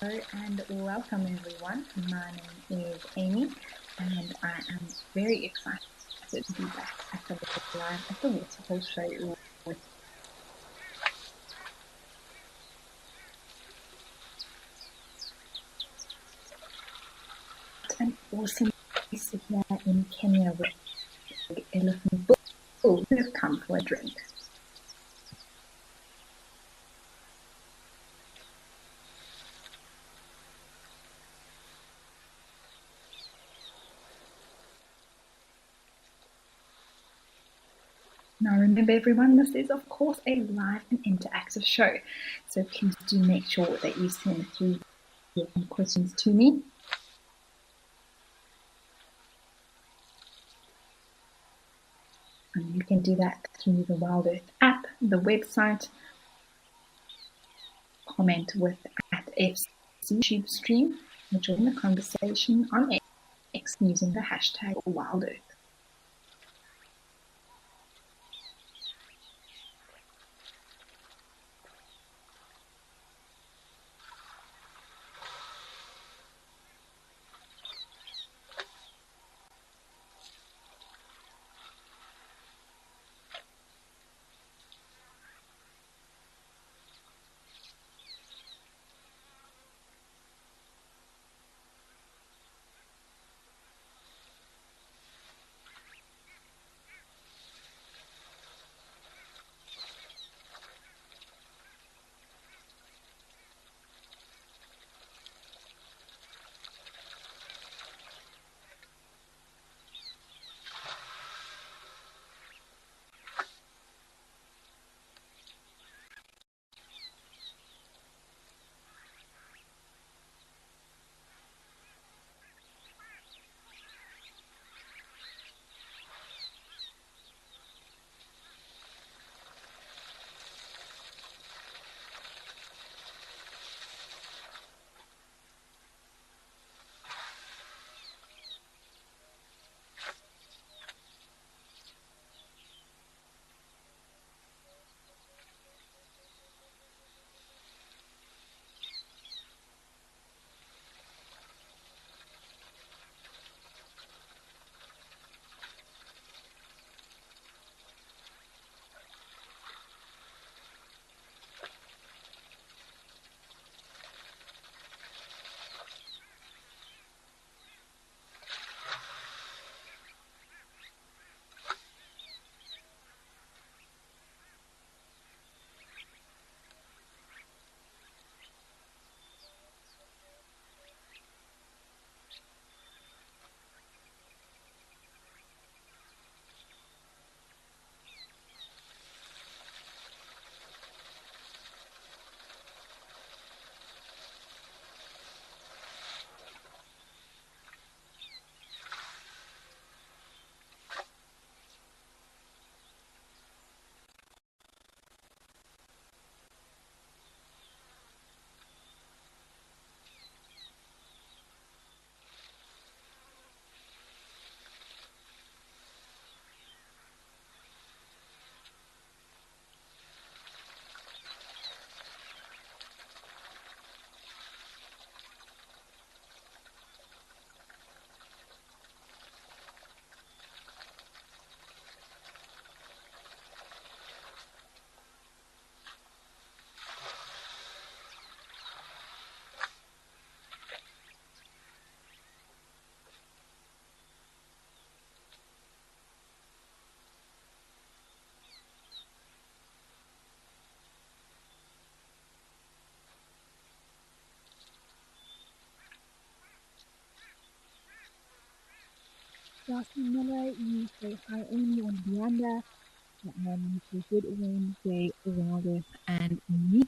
and welcome everyone. My name is Amy and I am very excited to be back at the live at the Waterhole show with an awesome place here in Kenya with elephant bull who have come for a drink. Now remember everyone, this is of course a live and interactive show, so please do make sure that you send through your questions to me. And you can do that through the WildEarth app, the website, comment with @FC YouTube stream, or join the conversation on X using the hashtag WildEarth. Darcy Miller, you say hi Amy on Bianda, and you say good Wednesday, WildEarth and me.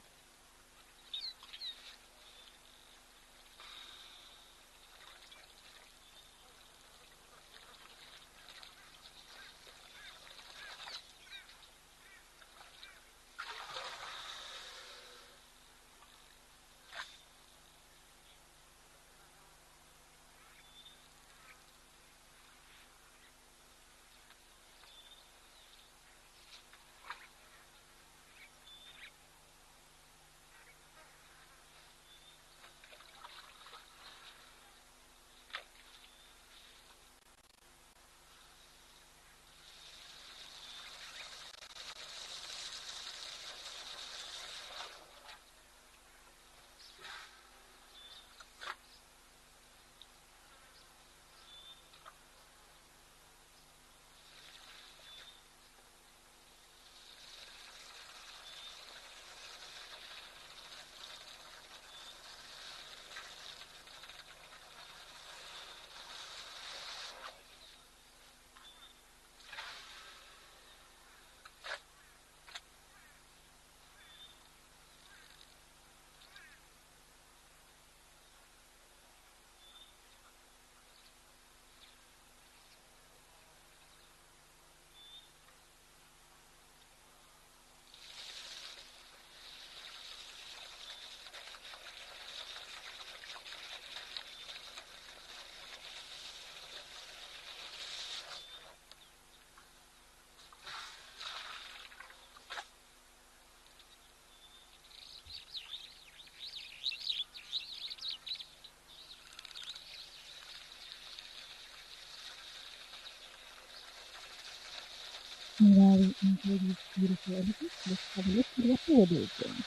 While we enjoy these beautiful images, let's have a look at what the weather is doing.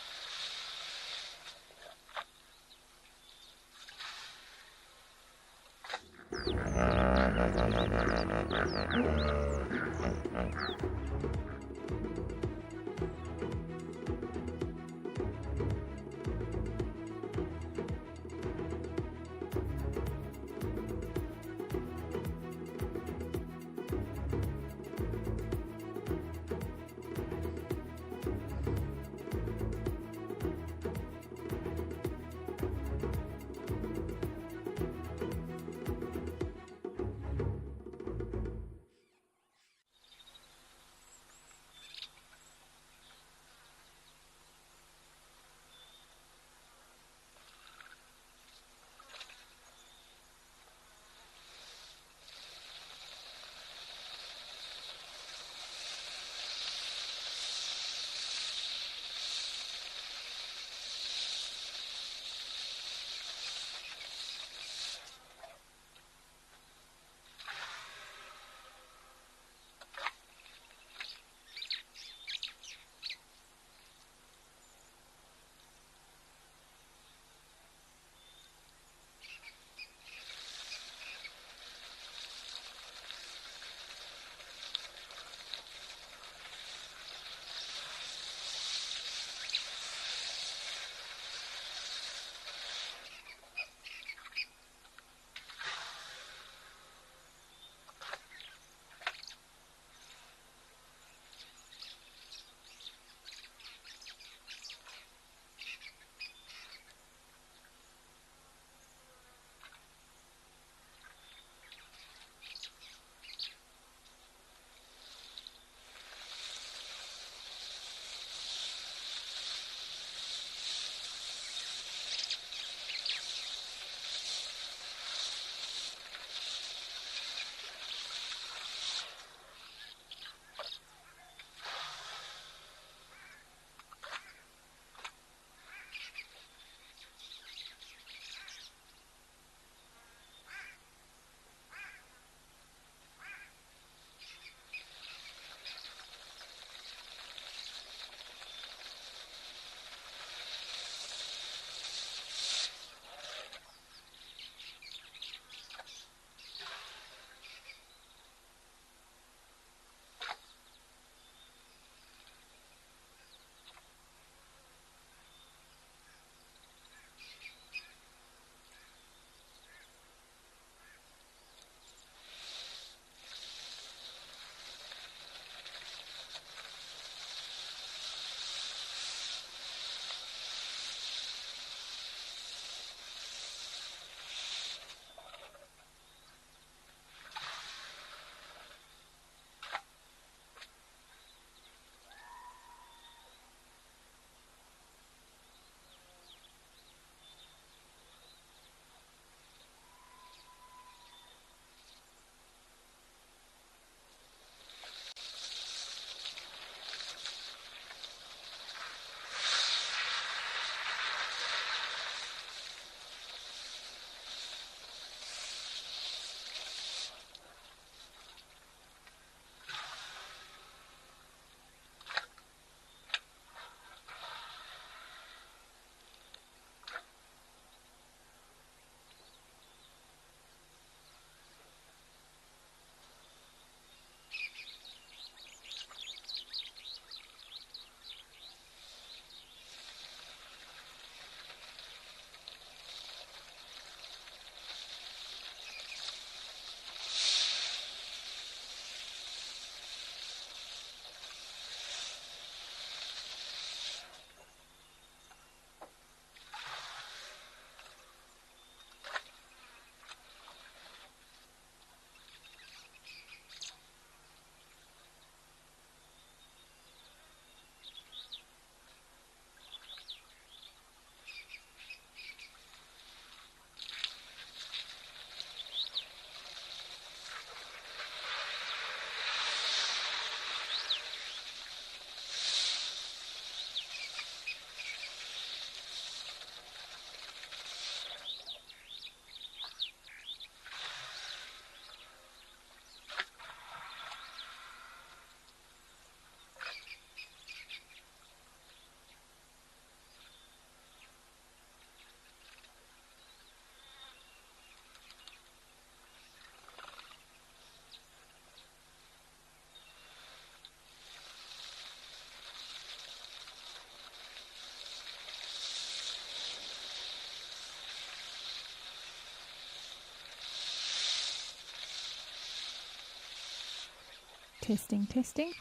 Testing, testing.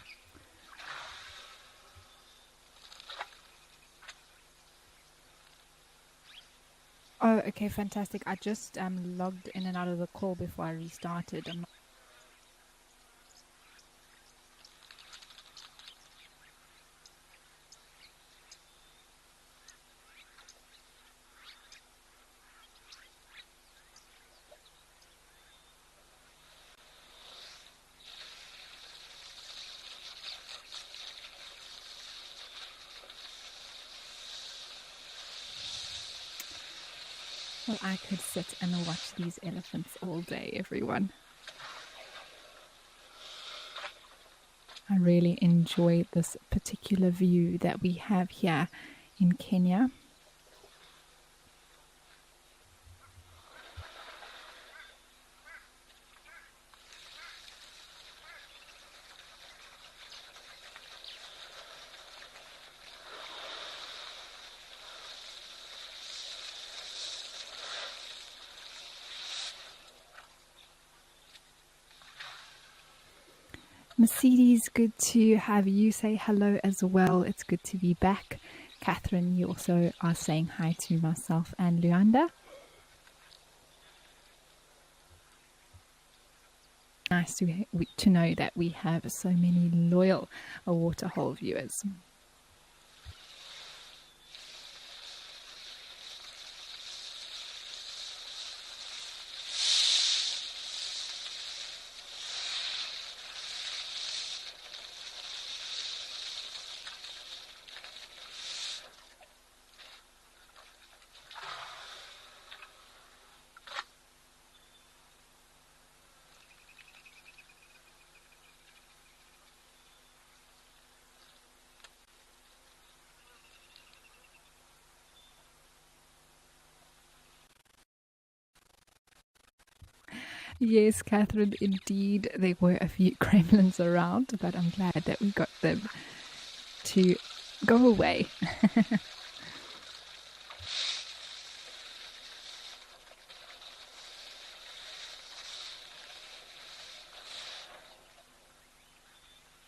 Oh, okay, fantastic. I just logged in and out of the call before I restarted. Well, I could sit and watch these elephants all day, everyone. I really enjoy this particular view that we have here in Kenya. Mercedes, good to have you say hello as well. It's good to be back. Catherine, you also are saying hi to myself and Luanda. Nice to know that we have so many loyal Waterhole viewers. Yes, Catherine, indeed, there were a few gremlins around, but I'm glad that we got them to go away.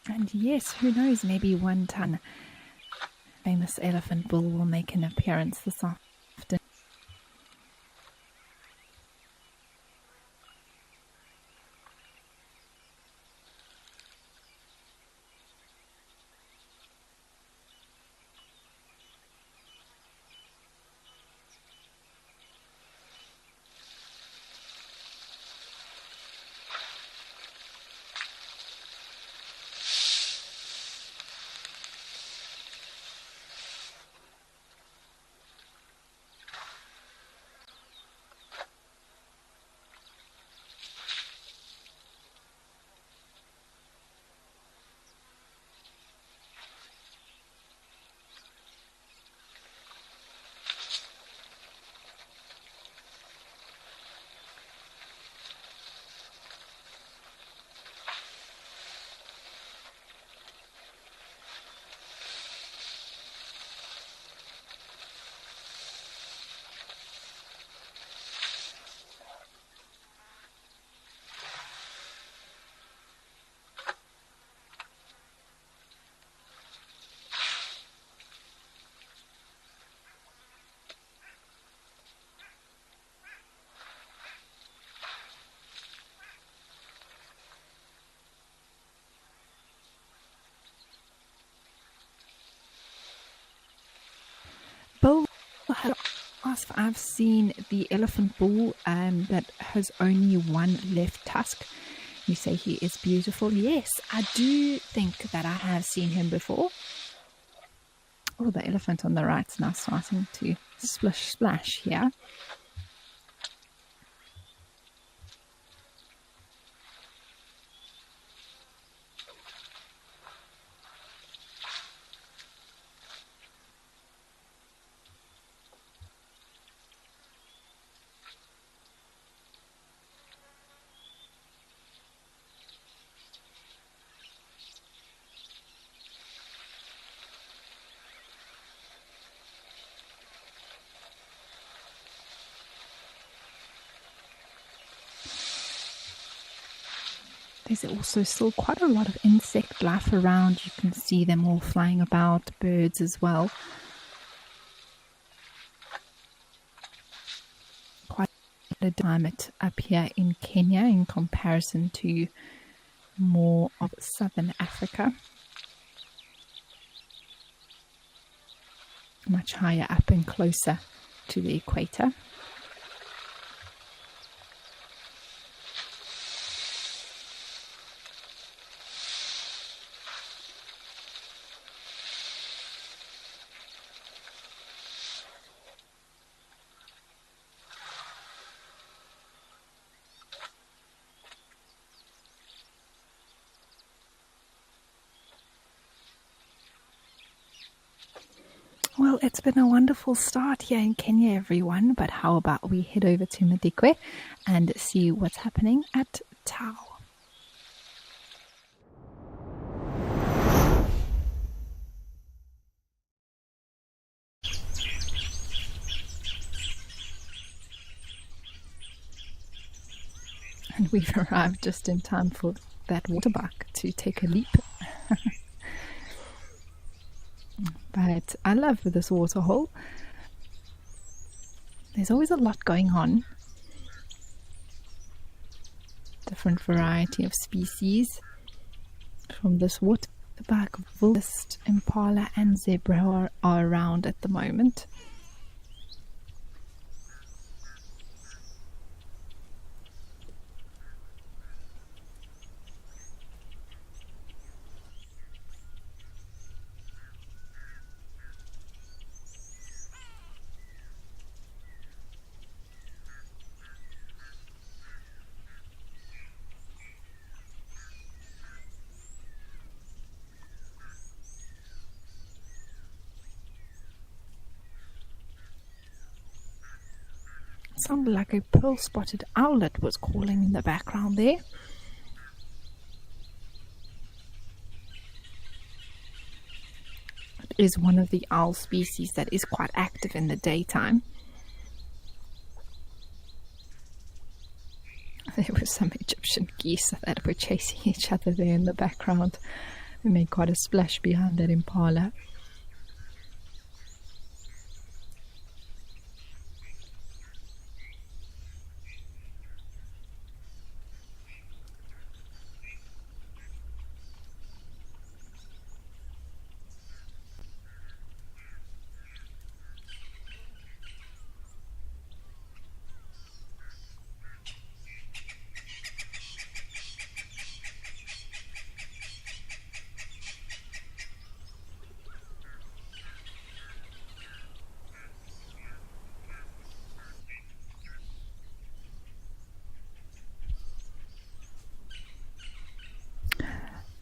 And yes, who knows, maybe one ton famous elephant bull will make an appearance this afternoon. Bill had asked if I've seen the elephant bull that has only one left tusk. You say he is beautiful. Yes, I do think that I have seen him before. Oh, the elephant on the right is now starting to splish splash here. is also still quite a lot of insect life around. You can see them all flying about, birds as well. Quite a climate up here in Kenya in comparison to more of southern Africa. Much higher up and closer to the equator. Well, it's been a wonderful start here in Kenya, everyone, but how about we head over to Madikwe and see what's happening at Tau. And we've arrived just in time for that water buck to take a leap. But I love this waterhole. There's always a lot going on. Different variety of species. From this waterbuck, wildebeest, impala and zebra are around at the moment. Sounded like a pearl-spotted owlet was calling in the background there. It is one of the owl species that is quite active in the daytime. There were some Egyptian geese that were chasing each other there in the background. They made quite a splash behind that impala.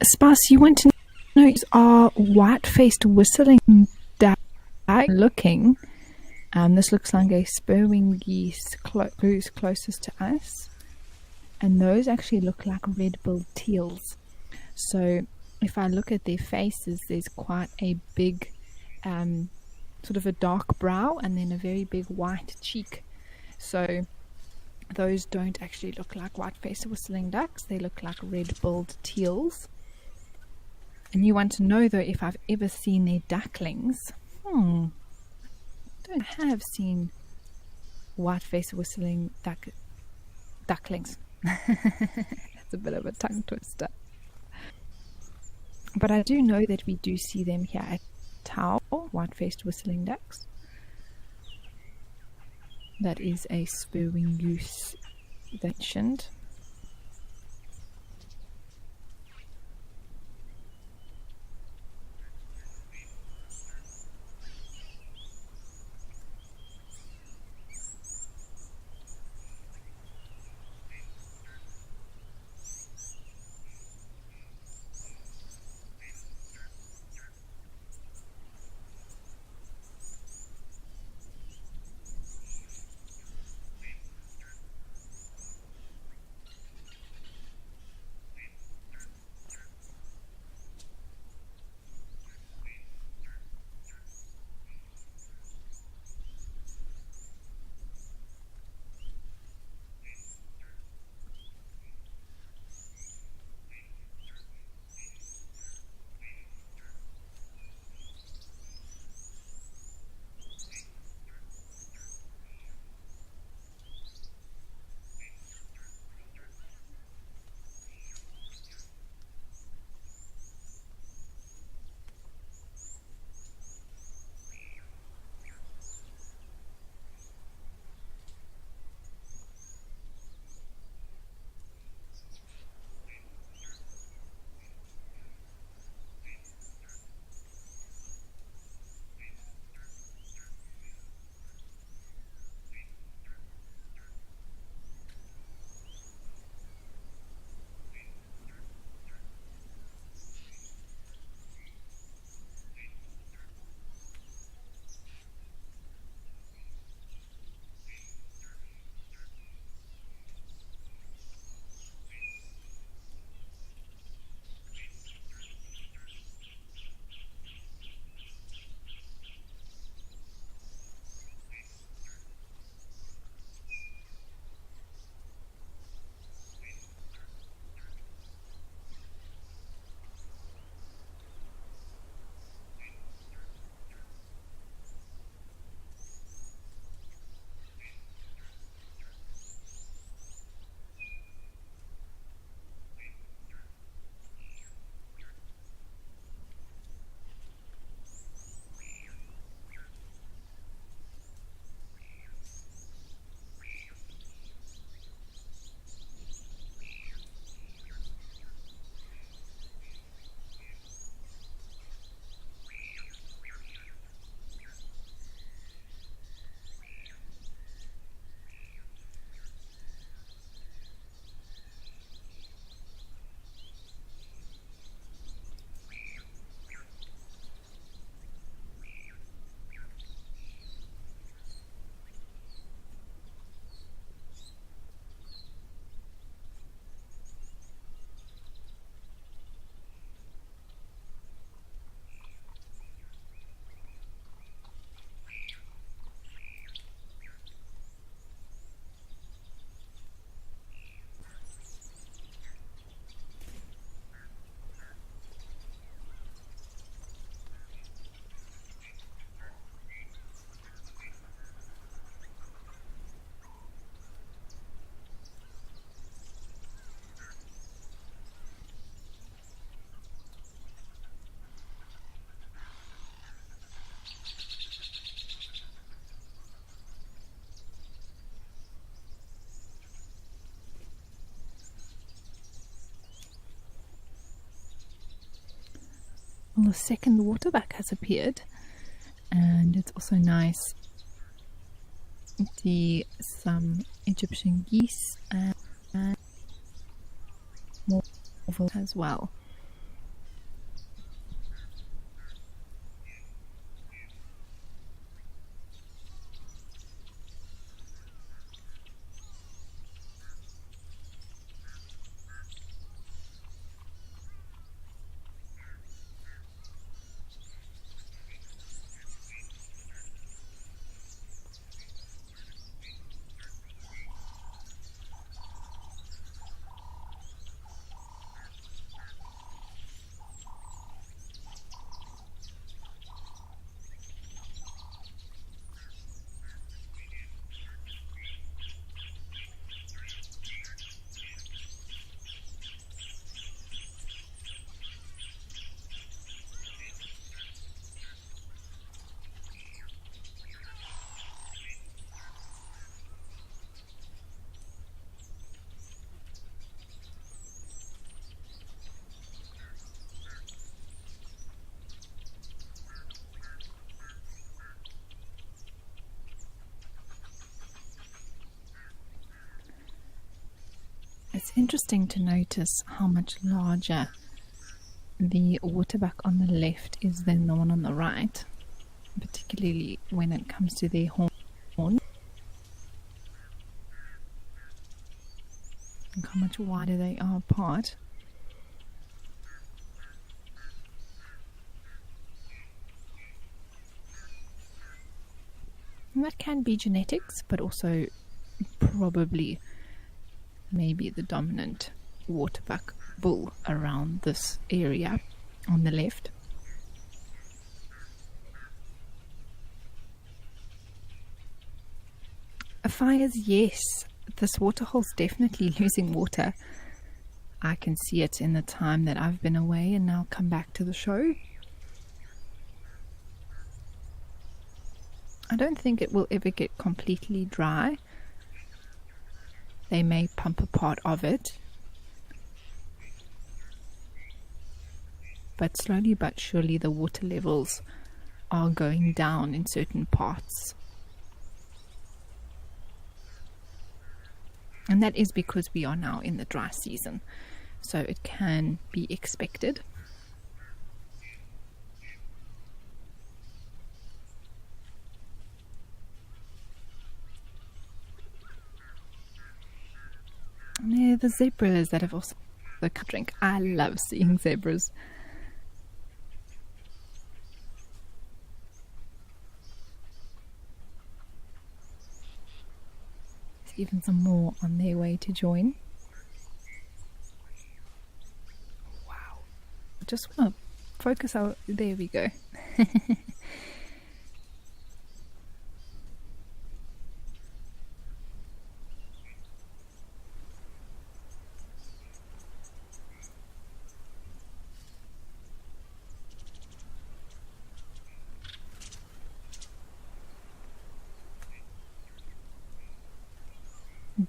Spas, you want to know are white-faced whistling duck looking. This looks like a spurwing geese who's closest to us. And those actually look like red-billed teals. So if I look at their faces, there's quite a big, sort of a dark brow and then a very big white cheek. So those don't actually look like white-faced whistling ducks. They look like red-billed teals. And you want to know, though, if I've ever seen their ducklings. Don't have seen white-faced whistling ducklings. That's a bit of a tongue twister. But I do know that we do see them here at Tau, white-faced whistling ducks. That is a spurwing goose mentioned. Well, the second waterback has appeared, and it's also nice to see some Egyptian geese and more as well. It's interesting to notice how much larger the waterback on the left is than the one on the right, particularly when it comes to their horn. Look how much wider they are apart. And that can be genetics, but also probably maybe the dominant waterback bull around this area on the left. Fires, yes. This waterhole's definitely losing water. I can see it in the time that I've been away and now come back to the show. I don't think it will ever get completely dry. They may pump a part of it, but slowly but surely the water levels are going down in certain parts. And that is because we are now in the dry season, so it can be expected. And there are the zebras that have also come drink. I love seeing zebras. There's even some more on their way to join. Wow. I just want to focus out. There we go.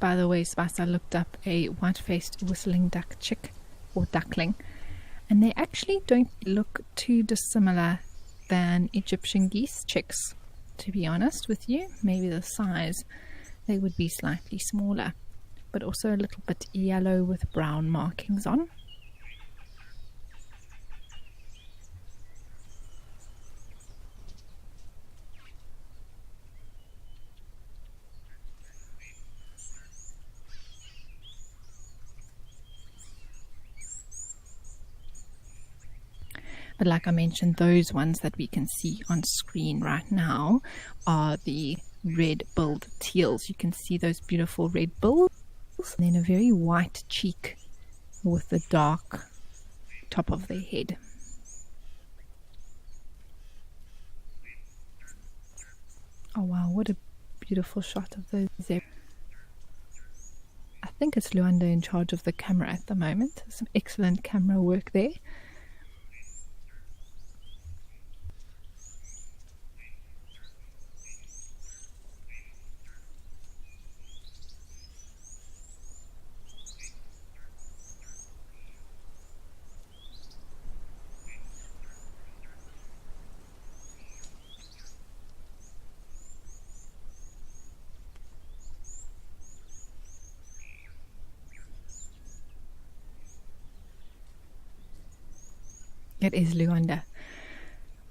By the way, Spice, I looked up a white-faced whistling duck chick or duckling, and they actually don't look too dissimilar than Egyptian geese chicks, to be honest with you. Maybe the size, they would be slightly smaller, but also a little bit yellow with brown markings on. But like I mentioned, those ones that we can see on screen right now are the red-billed teals. You can see those beautiful red bills and then a very white cheek with the dark top of their head. Oh wow, what a beautiful shot of those zebras. I think it's Luanda in charge of the camera at the moment. Some excellent camera work there. It is Luanda.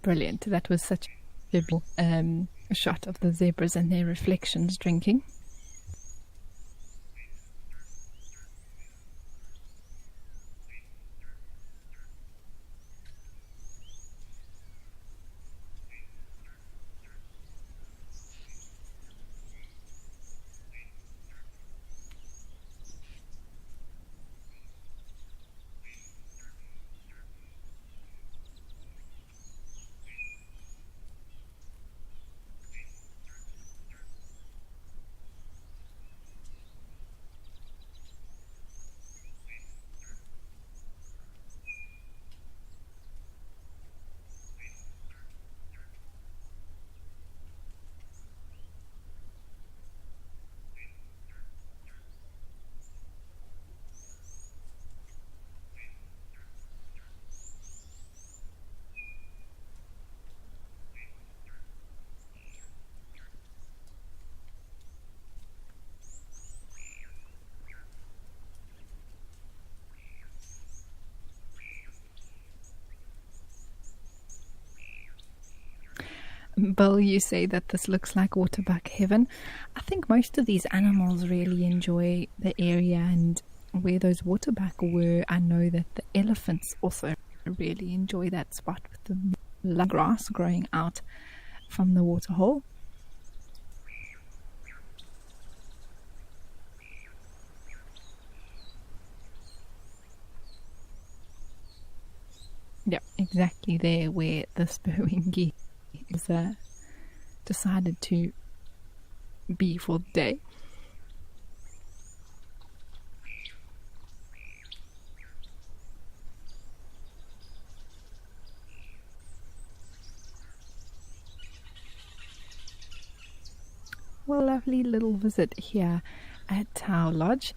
Brilliant. That was such a beautiful shot of the zebras and their reflections drinking. Bill, you say that this looks like waterbuck heaven. I think most of these animals really enjoy the area, and where those waterbuck were, I know that the elephants also really enjoy that spot with the long grass growing out from the waterhole. Yeah, exactly there where the spurwing geese is decided to be for the day. Well, lovely little visit here at Tau Lodge.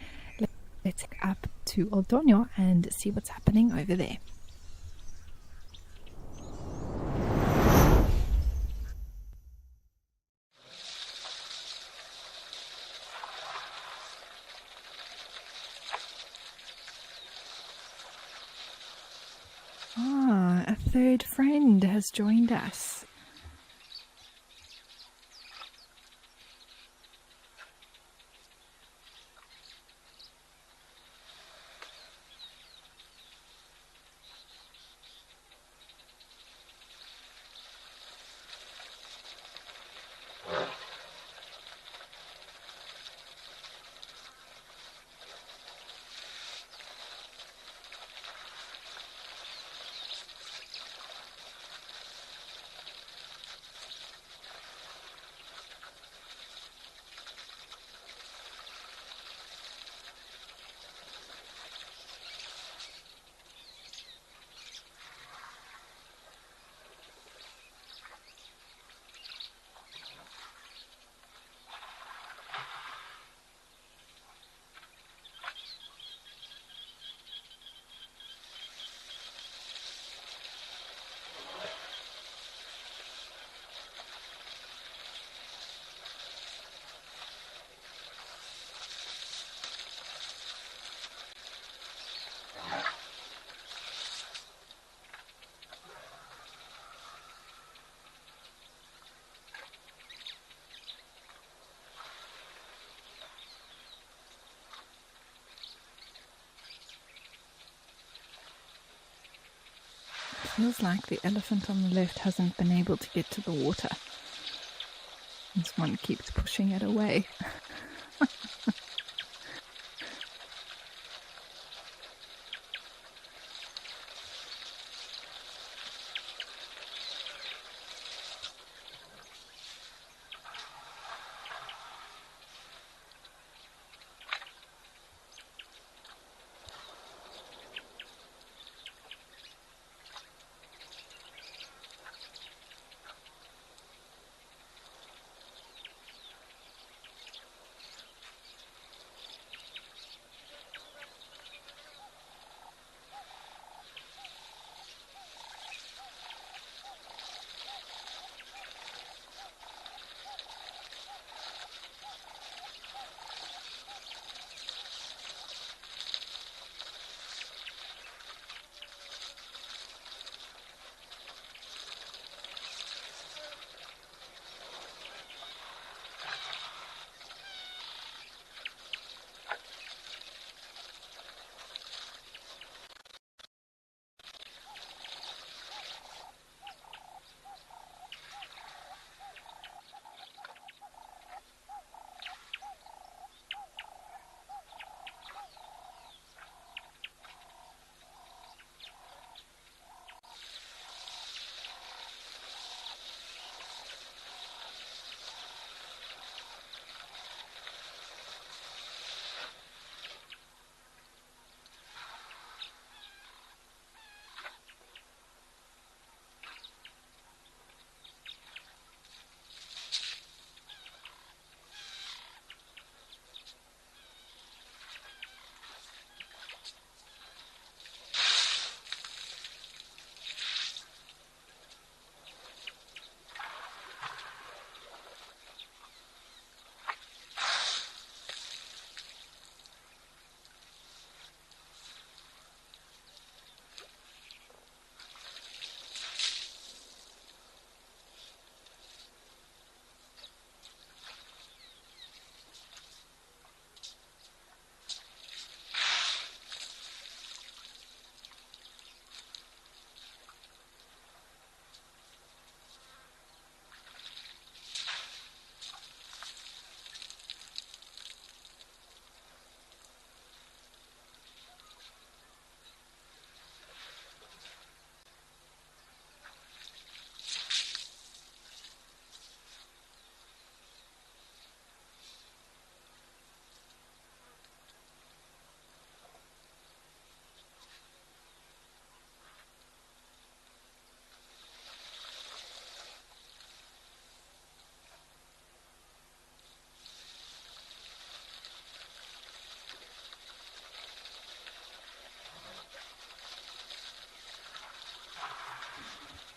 Let's go up to Old Dono and see what's happening over there. Ah, a third friend has joined us. Feels like the elephant on the left hasn't been able to get to the water. This one keeps pushing it away.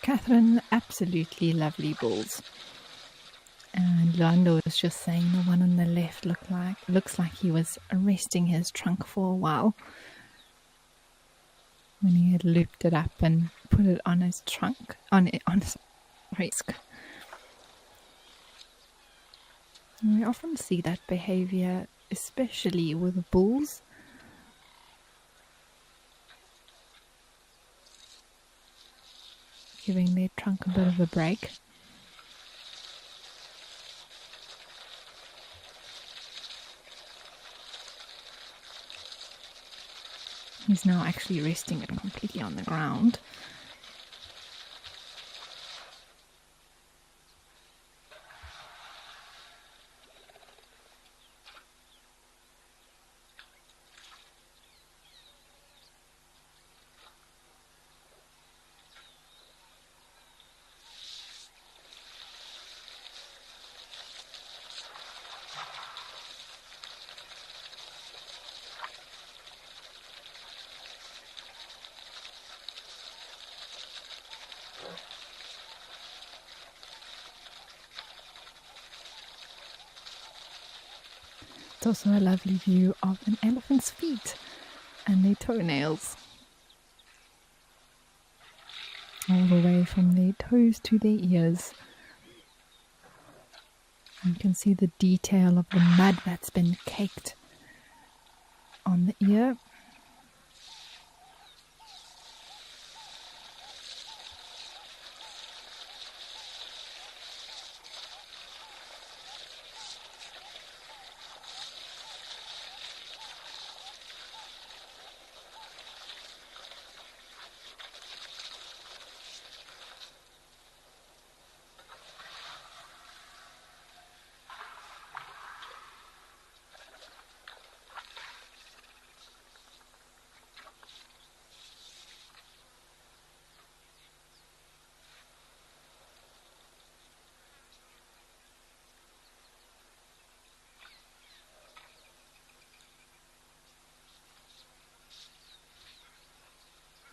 Catherine, absolutely lovely bulls. And Lando was just saying the one on the left looks like he was resting his trunk for a while when he had looped it up and put it on his trunk, on his risk. We often see that behavior, especially with bulls. Giving their trunk a bit of a break. He's now actually resting it completely on the ground. It's also a lovely view of an elephant's feet and their toenails. All the way from their toes to their ears. You can see the detail of the mud that's been caked on the ear.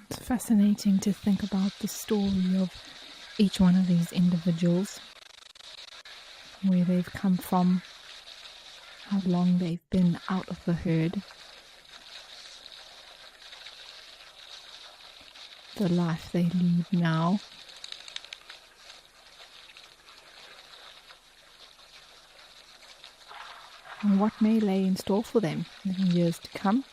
It's fascinating to think about the story of each one of these individuals, where they've come from, how long they've been out of the herd, the life they lead now. And what may lay in store for them in the years to come.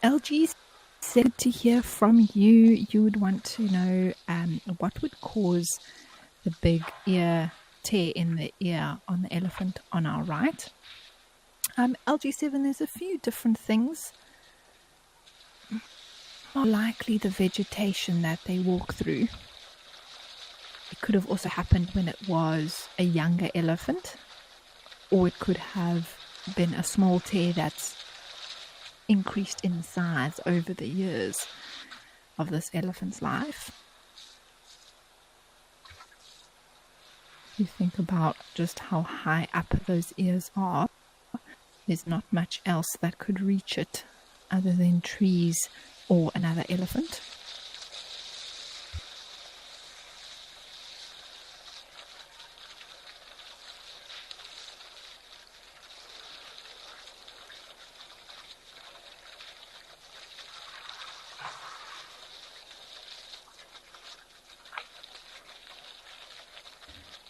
LG said to hear from you. You would want to know what would cause the big ear tear in the ear on the elephant on our right. LG7, there's a few different things. More likely the vegetation that they walk through. It could have also happened when it was a younger elephant, or it could have been a small tear that's increased in size over the years of this elephant's life. You think about just how high up those ears are. There's not much else that could reach it other than trees or another elephant.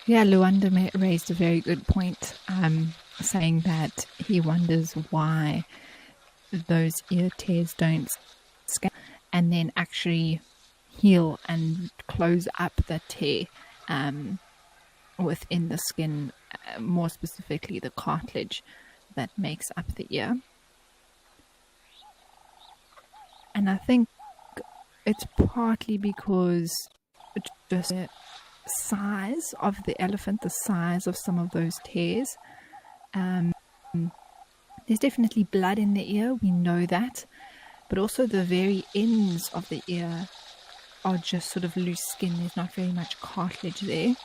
Yeah, Luanda raised a very good point, saying that he wonders why those ear tears don't scab and then actually heal and close up the tear within the skin, more specifically the cartilage that makes up the ear. And I think it's partly because just the size of the elephant, the size of some of those tears. There's definitely blood in the ear, we know that, but also the very ends of the ear are just sort of loose skin. There's not very much cartilage there.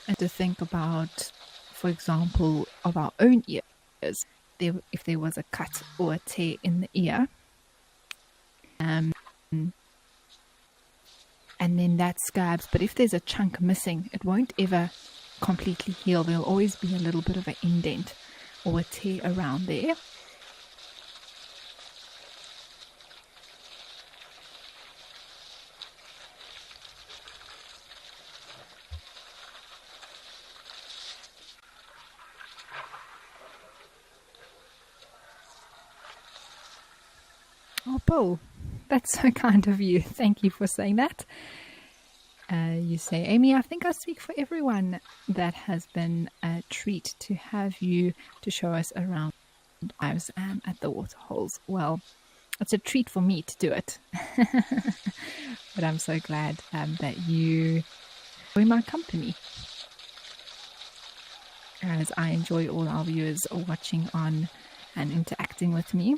And to think about, for example, of our own ears, if there was a cut or a tear in the ear, and then that scabs, but if there's a chunk missing, it won't ever completely heal. There'll always be a little bit of an indent or a tear around there. Oh, Paul, that's so kind of you. Thank you for saying that. You say, Amy, I think I speak for everyone. That has been a treat to have you to show us around lives at the waterholes. Well, it's a treat for me to do it. But I'm so glad that you enjoy my company, as I enjoy all our viewers watching on and interacting with me.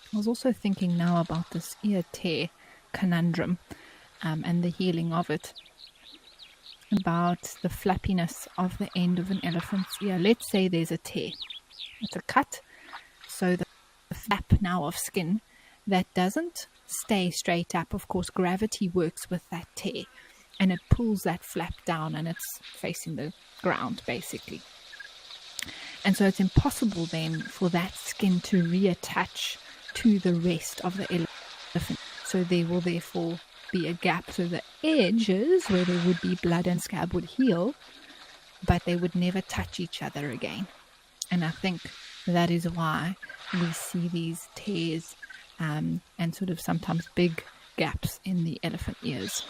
I was also thinking now about this ear tear conundrum and the healing of it, about the flappiness of the end of an elephant's ear. Let's say there's a tear. It's a cut, so the flap now of skin that doesn't stay straight up. Of course, gravity works with that tear and it pulls that flap down and it's facing the ground basically. And so it's impossible then for that skin to reattach to the rest of the elephant. So there will therefore be a gap. So the edges where there would be blood and scab would heal, but they would never touch each other again. And I think that is why we see these tears and sort of sometimes big gaps in the elephant ears.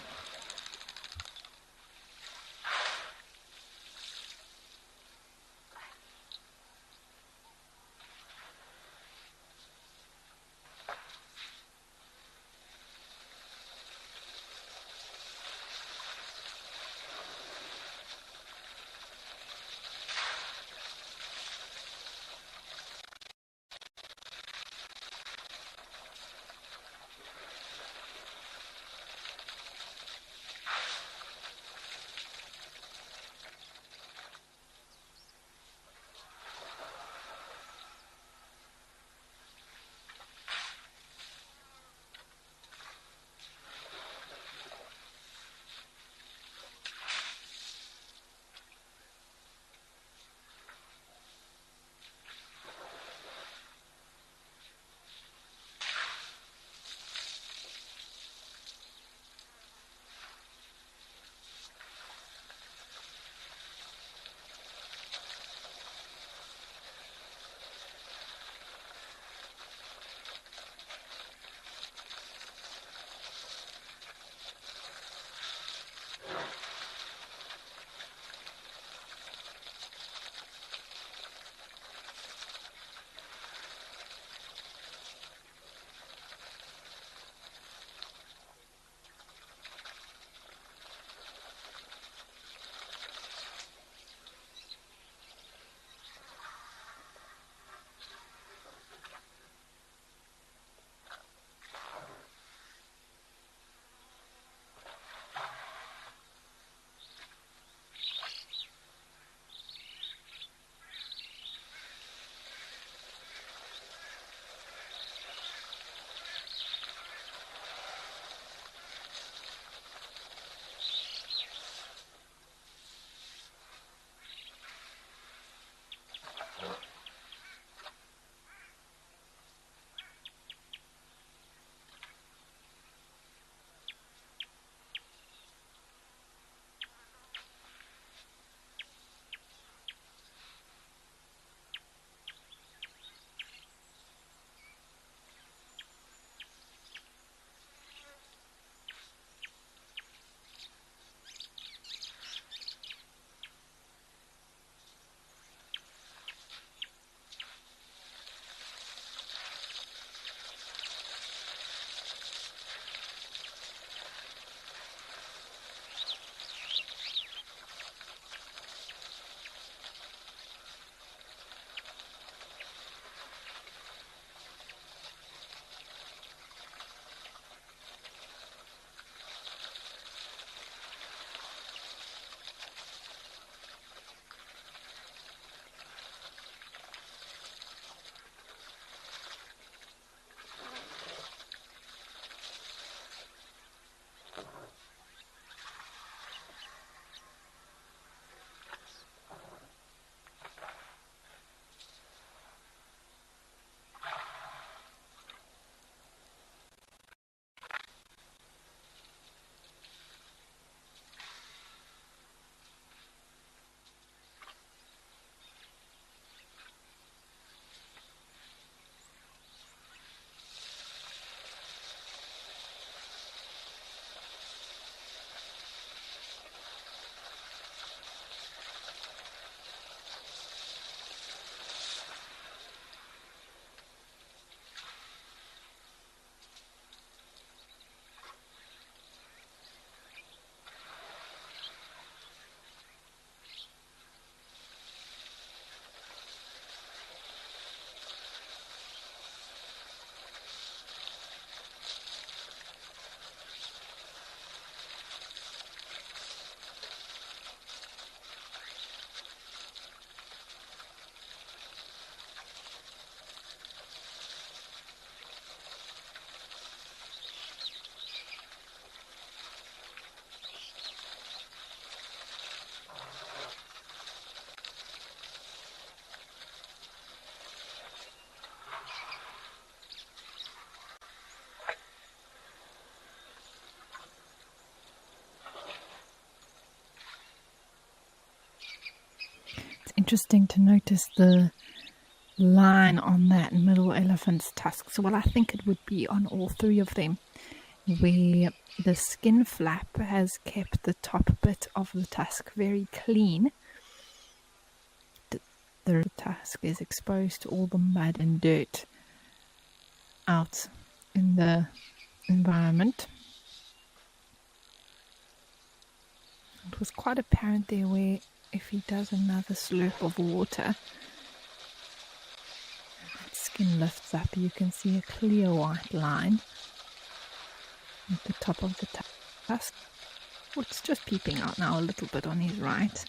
interesting to notice the line on that middle elephant's tusk. So, well, I think it would be on all three of them, where the skin flap has kept the top bit of the tusk very clean. The tusk is exposed to all the mud and dirt out in the environment. It was quite apparent there where if he does another slurp of water, that skin lifts up. You can see a clear white line at the top of the tusk. Well, it's just peeping out now a little bit on his right.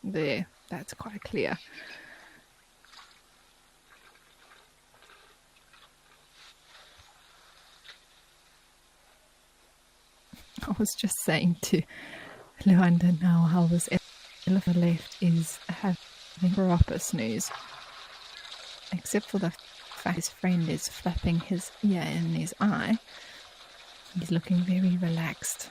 There, that's quite clear. I was just saying to Luanda now how this elephant left is having proper snooze. Except for the fact his friend is flapping his ear in his eye. He's looking very relaxed.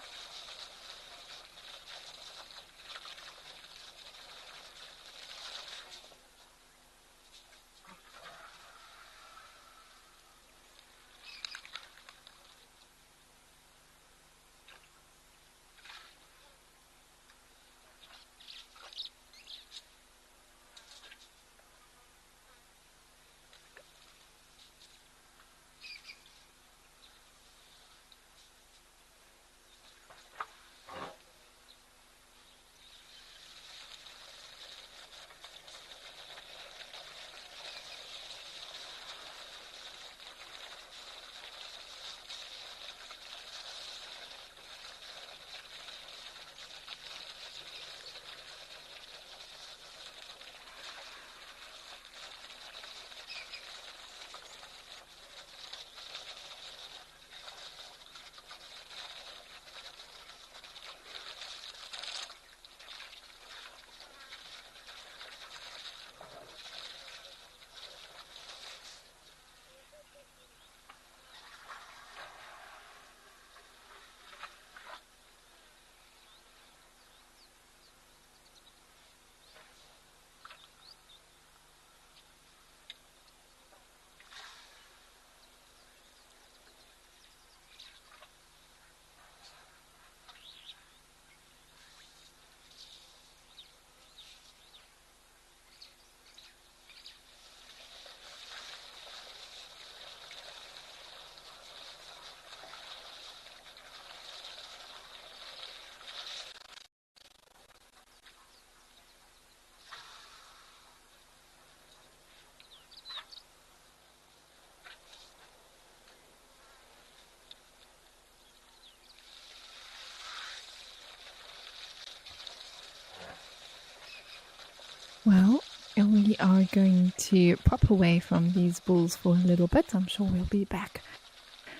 Well, we are going to pop away from these bulls for a little bit. I'm sure we'll be back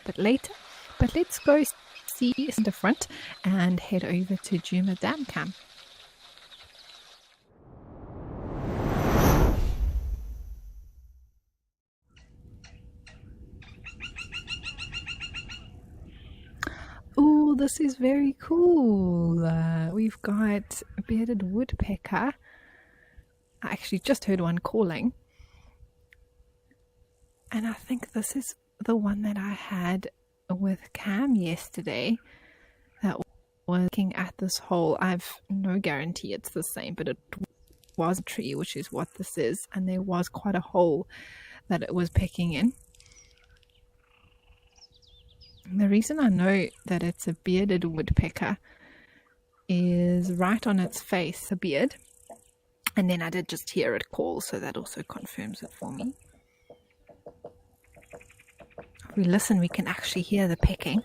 a bit later. But let's go see the front and head over to Juma Dam camp. Oh, this is very cool. We've got a bearded woodpecker. I actually just heard one calling. And I think this is the one that I had with Cam yesterday that was looking at this hole. I've no guarantee it's the same, but it was a tree, which is what this is. And there was quite a hole that it was pecking in. And the reason I know that it's a bearded woodpecker is right on its face, a beard. And then I did just hear it call, so that also confirms it for me. If we listen, we can actually hear the pecking.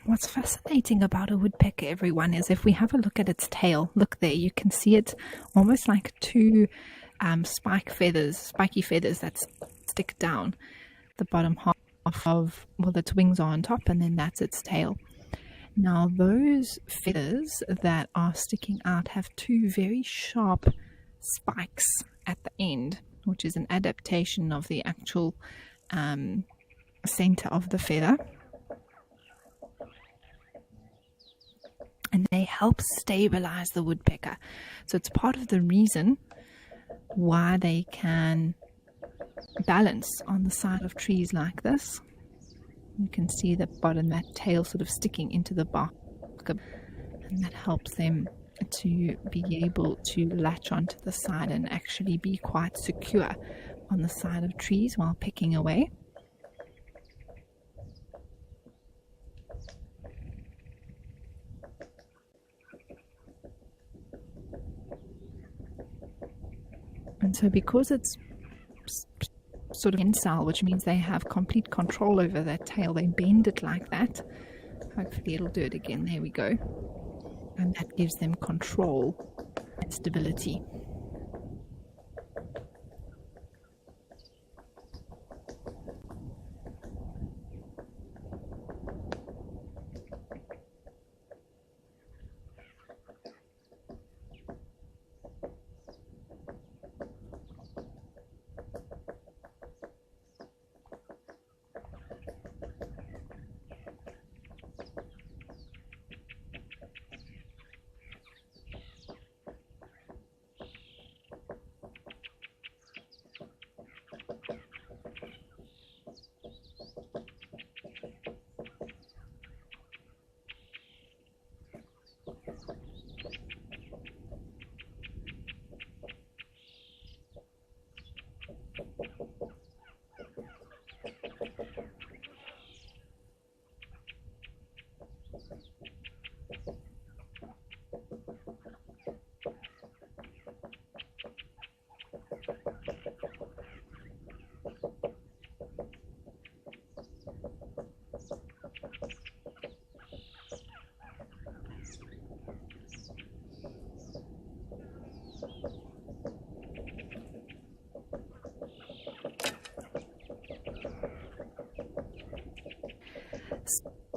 What's fascinating about a woodpecker, everyone, is if we have a look at its tail, look there, you can see it almost like two spiky feathers that stick down the bottom half of, well, its wings are on top, and then that's its tail. Now, those feathers that are sticking out have two very sharp spikes at the end, which is an adaptation of the actual center of the feather. And they help stabilize the woodpecker. So it's part of the reason why they can balance on the side of trees like this. You can see the bottom, that tail sort of sticking into the bark, and that helps them to be able to latch onto the side and actually be quite secure on the side of trees while pecking away. And so because it's sort of inside, which means they have complete control over that tail, they bend it like that. Hopefully it'll do it again. There we go. And that gives them control and stability.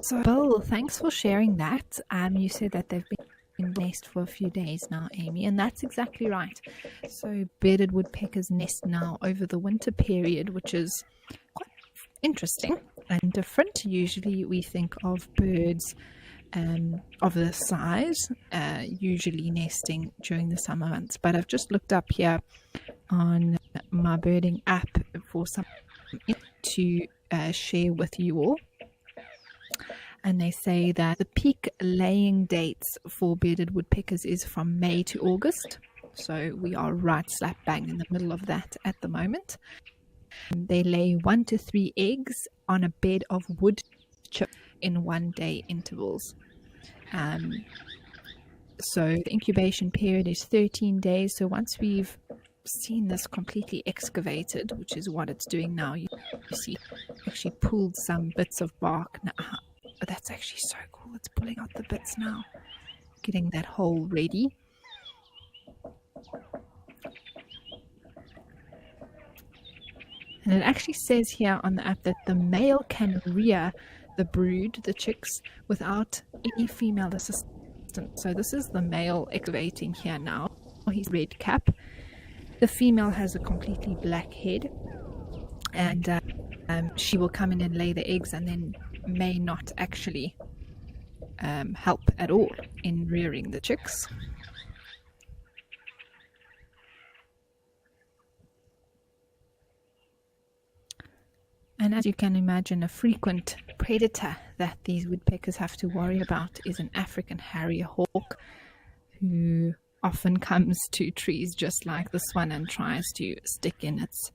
So, Bill, thanks for sharing that. You said that they've been in the nest for a few days now, Amy, and that's exactly right. So bearded woodpeckers nest now over the winter period, which is quite interesting and different. Usually we think of birds of this size usually nesting during the summer months, but I've just looked up here on my birding app for something to share with you all. And they say that the peak laying dates for bearded woodpeckers is from May to August. So we are right slap bang in the middle of that at the moment. They lay 1 to 3 eggs on a bed of wood chips in 1 day intervals. So the incubation period is 13 days. So once we've seen this completely excavated, which is what it's doing now, you see actually pulled some bits of bark. Now, but that's actually so cool. It's pulling out the bits now, getting that hole ready. And it actually says here on the app that the male can rear the brood, the chicks, without any female assistant. So this is the male excavating here now. He's red cap. The female has a completely black head, and she will come in and lay the eggs and then may not actually help at all in rearing the chicks. And as you can imagine, a frequent predator that these woodpeckers have to worry about is an African harrier hawk, who often comes to trees just like this one and tries to stick in its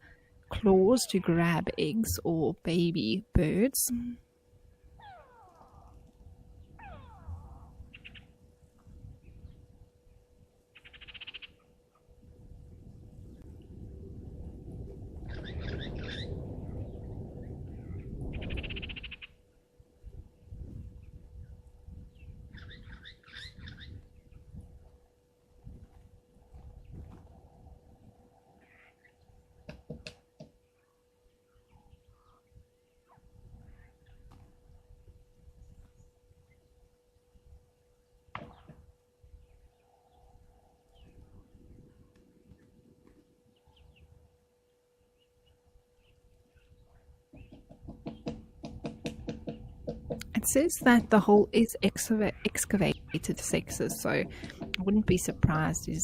claws to grab eggs or baby birds. It says that the hole is excavated sexes, so I wouldn't be surprised if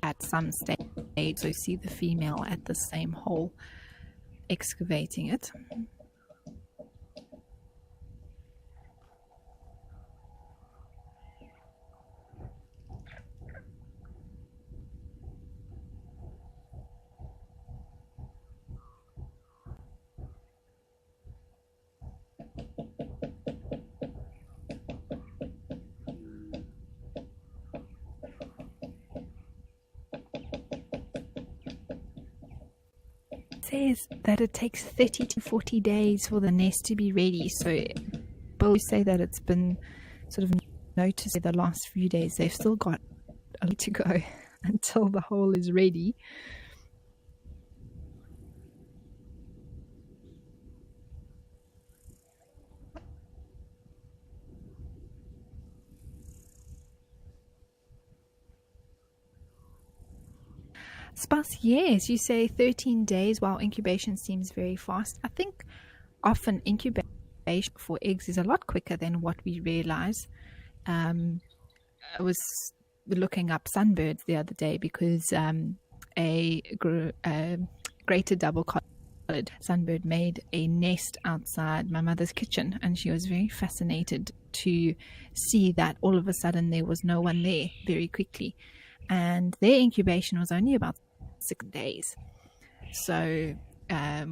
at some stage so see the female at the same hole excavating it. Says that it takes 30 to 40 days for the nest to be ready. So Bill say that it's been sort of noticed the last few days. They've still got a lot to go until the hole is ready. Spas, yes, you say 13 days, while incubation seems very fast. I think often incubation for eggs is a lot quicker than what we realize. I was looking up sunbirds the other day because a greater double-collared sunbird made a nest outside my mother's kitchen, and she was very fascinated to see that all of a sudden there was no one there very quickly. And their incubation was only about 6 days. So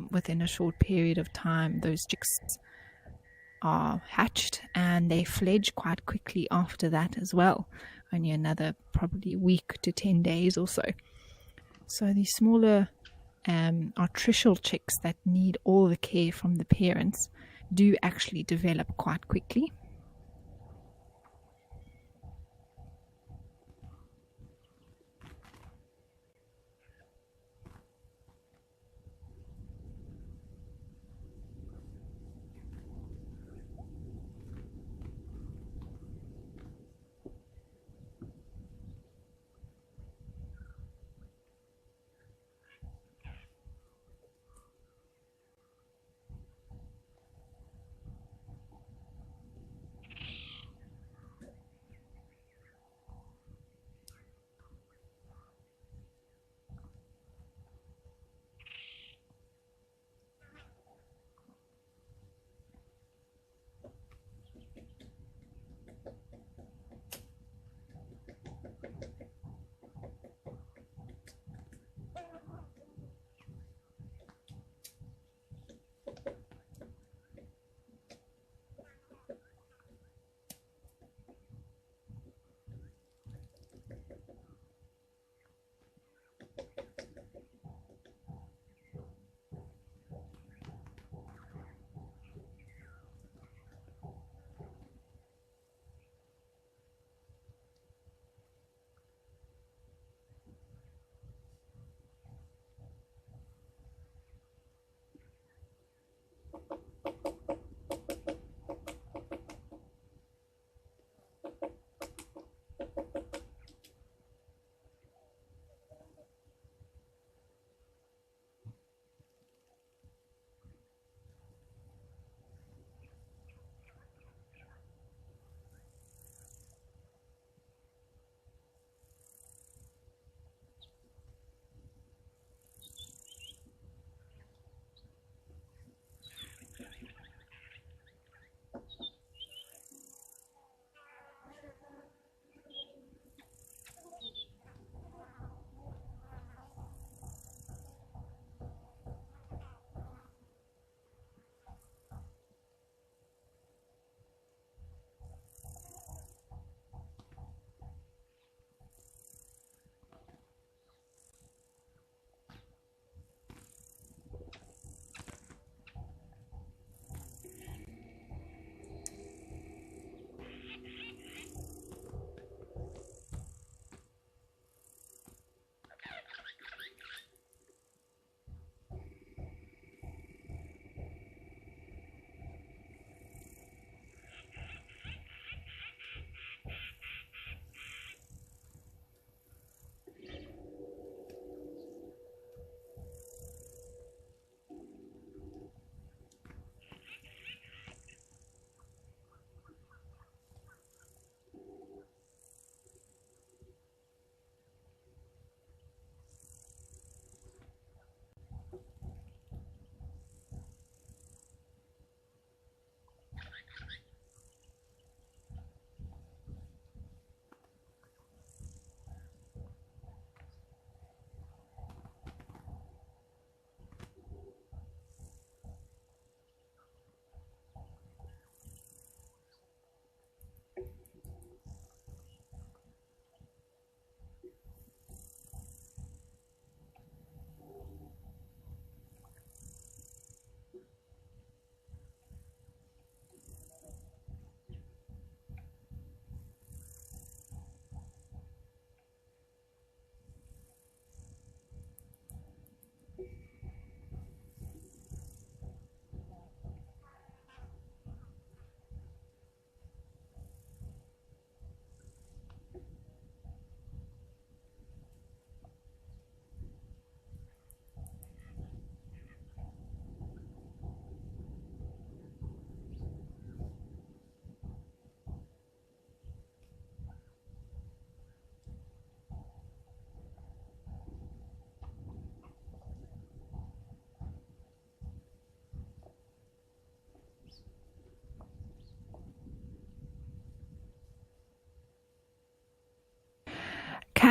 within a short period of time, those chicks are hatched and they fledge quite quickly after that as well. Only another probably week to 10 days or so. So these smaller artificial chicks that need all the care from the parents do actually develop quite quickly.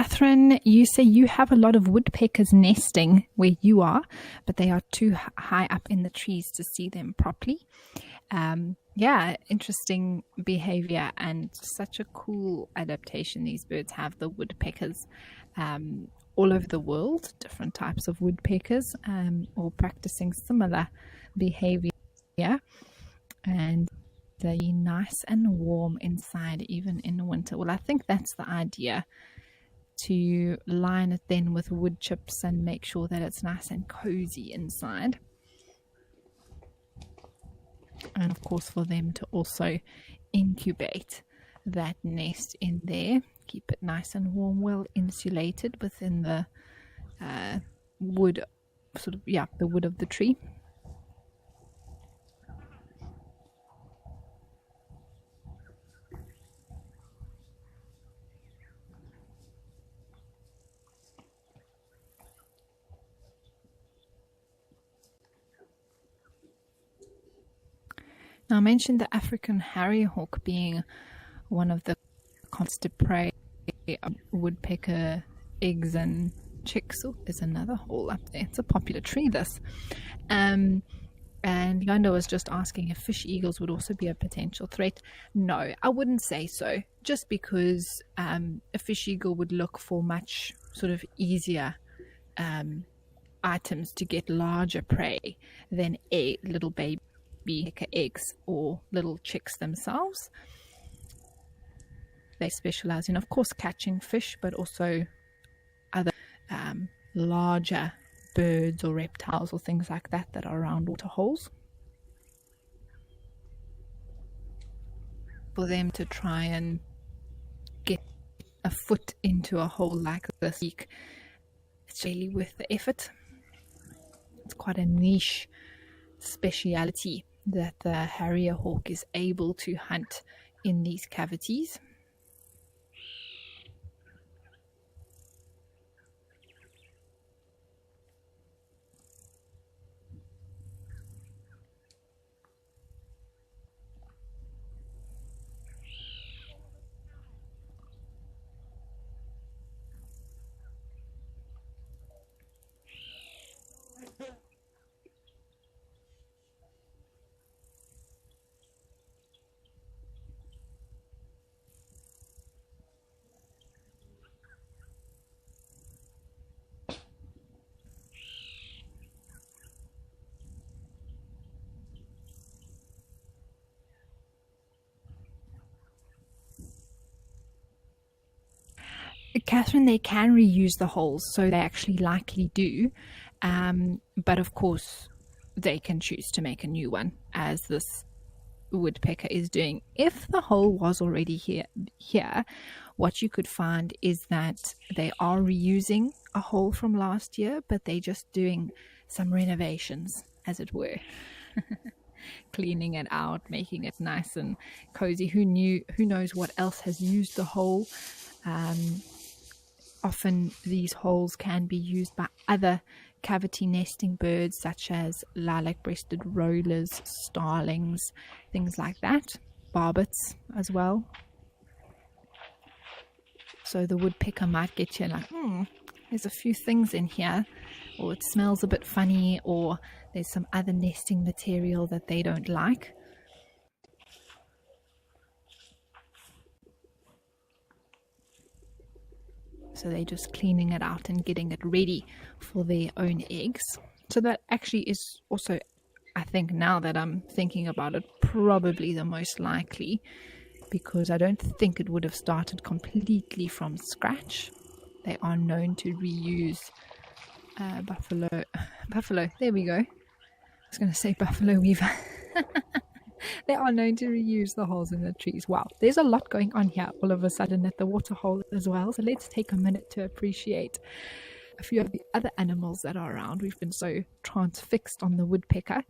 Catherine, you say you have a lot of woodpeckers nesting where you are, but they are too high up in the trees to see them properly. Yeah, interesting behavior and such a cool adaptation these birds have, the woodpeckers. All over the world, different types of woodpeckers, all practicing similar behavior. And they're nice and warm inside, even in winter. Well, I think that's the idea, to line it then with wood chips and make sure that it's nice and cozy inside. And of course, for them to also incubate that nest in there, keep it nice and warm, well insulated within the wood, the wood of the tree. Now, I mentioned the African harrier hawk being one of the constant prey woodpecker eggs and chicks. Oh, there's another hole up there. It's a popular tree, this. And Yondo was just asking if fish eagles would also be a potential threat. No, I wouldn't say so. Just because a fish eagle would look for much sort of easier items to get larger prey than little baby eggs or little chicks themselves. They specialize in, of course, catching fish, but also other larger birds or reptiles or things like that that are around water holes. For them to try and get a foot into a hole like this, it's really worth the effort. It's quite a niche speciality that the harrier hawk is able to hunt in these cavities. Catherine, they can reuse the holes, so they actually likely do. But of course, they can choose to make a new one, as this woodpecker is doing. If the hole was already here, what you could find is that they are reusing a hole from last year, but they're just doing some renovations, as it were. Cleaning it out, making it nice and cozy. Who knows what else has used the hole? Often these holes can be used by other cavity nesting birds such as lilac-breasted rollers, starlings, things like that, barbets as well. So the woodpecker might get you like, there's a few things in here, or it smells a bit funny, or there's some other nesting material that they don't like. So they're just cleaning it out and getting it ready for their own eggs. So that actually is also, I think now that I'm thinking about it, probably the most likely, because I don't think it would have started completely from scratch. They are known to reuse buffalo, there we go. I was going to say buffalo weaver. They are known to reuse the holes in the trees. Wow, there's a lot going on here all of a sudden at the waterhole as well. So let's take a minute to appreciate a few of the other animals that are around. We've been so transfixed on the woodpecker.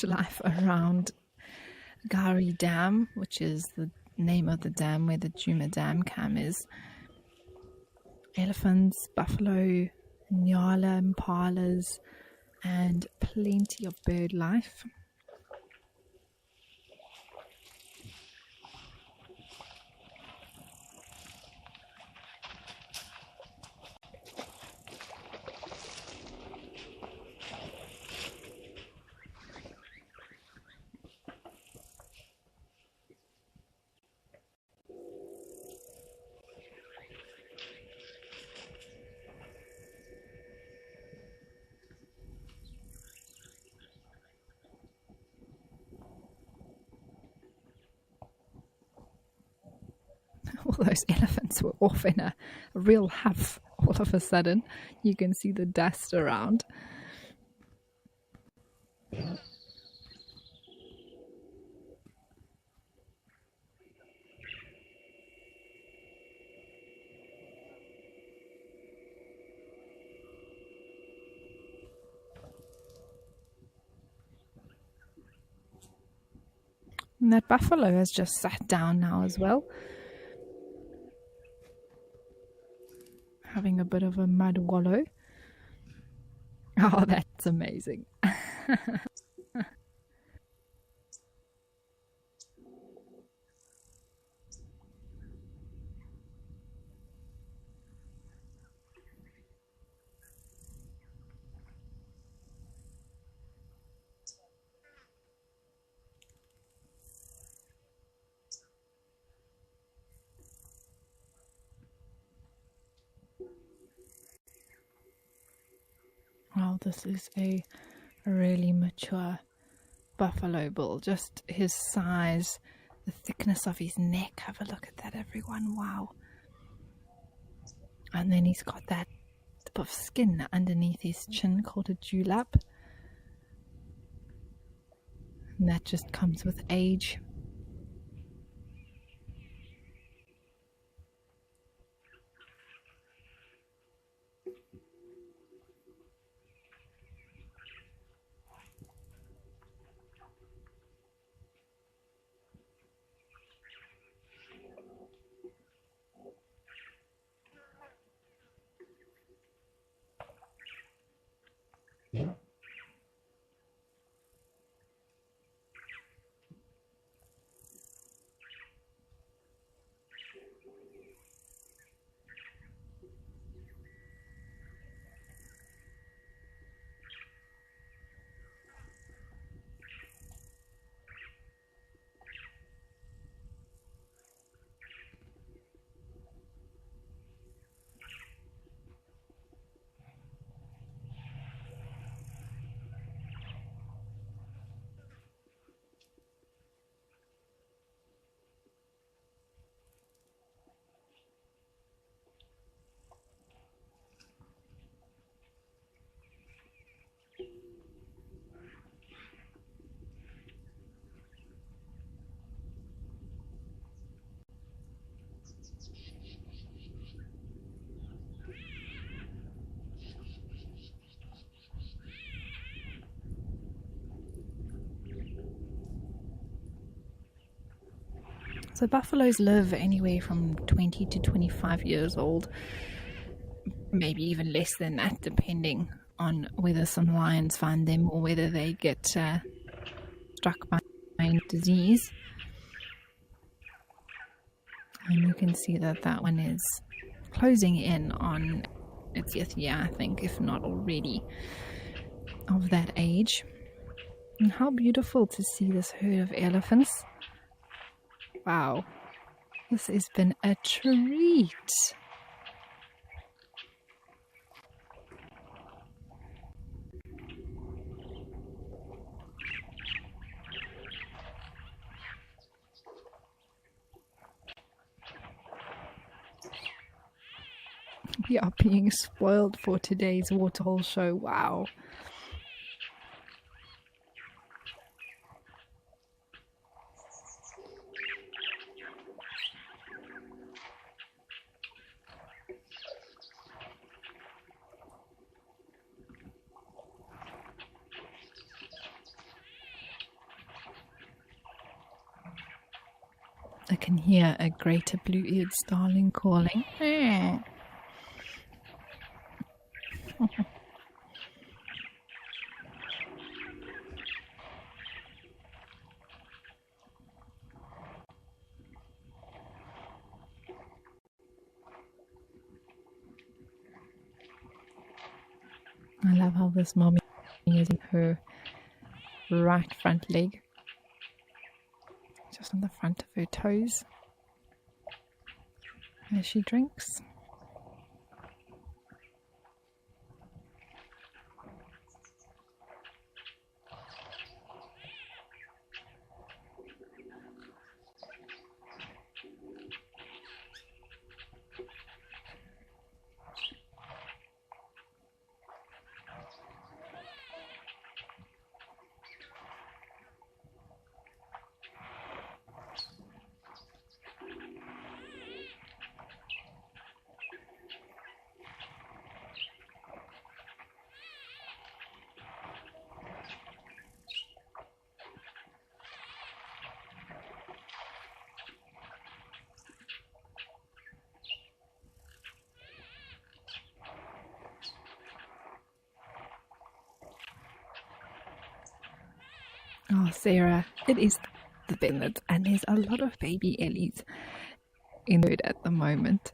much life around Gari Dam, which is the name of the dam where the Juma Dam cam is. Elephants, buffalo, nyala, impalas, and plenty of bird life. All those elephants were off in a real huff all of a sudden. You can see the dust around. And that buffalo has just sat down now as well, having a bit of a mud wallow. Oh, that's amazing. Well, this is a really mature buffalo bull. Just his size, the thickness of his neck. Have a look at that, everyone. Wow. And then he's got that tip of skin underneath his chin called a dewlap. And that just comes with age. So buffaloes live anywhere from 20 to 25 years old, maybe even less than that, depending on whether some lions find them or whether they get struck by a disease. And you can see that that one is closing in on its 5th year, I think, if not already, of that age. And how beautiful to see this herd of elephants. Wow, this has been a treat. We are being spoiled for today's Waterhole show. Wow. I can hear a greater blue-eared starling calling. I love how this mommy is using her right front leg, just on the front of her toes, as she drinks. Oh, Sarah, it is the Bennett, and there's a lot of baby Ellies in it at the moment.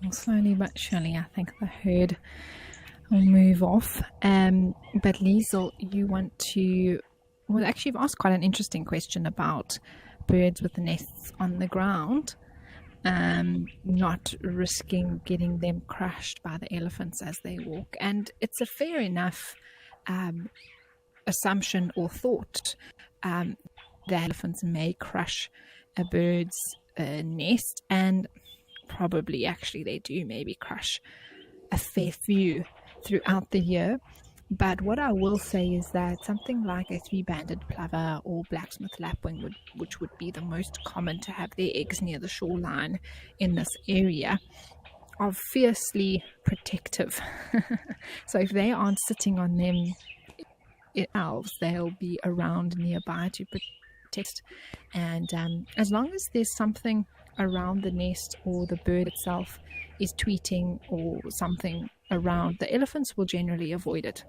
Well, slowly but surely, I think the herd will move off. But Liesel, you want to... Well, actually, you've asked quite an interesting question about birds with nests on the ground, not risking getting them crushed by the elephants as they walk. And it's a fair enough assumption or thought that elephants may crush a bird's nest, and probably actually they do maybe crush a fair few throughout the year. But what I will say is that something like a three-banded plover or blacksmith lapwing, which would be the most common to have their eggs near the shoreline in this area, are fiercely protective. So if they aren't sitting on them themselves, they'll be around nearby to protect. And as long as there's something around the nest or the bird itself is tweeting or something around, the elephants will generally avoid it.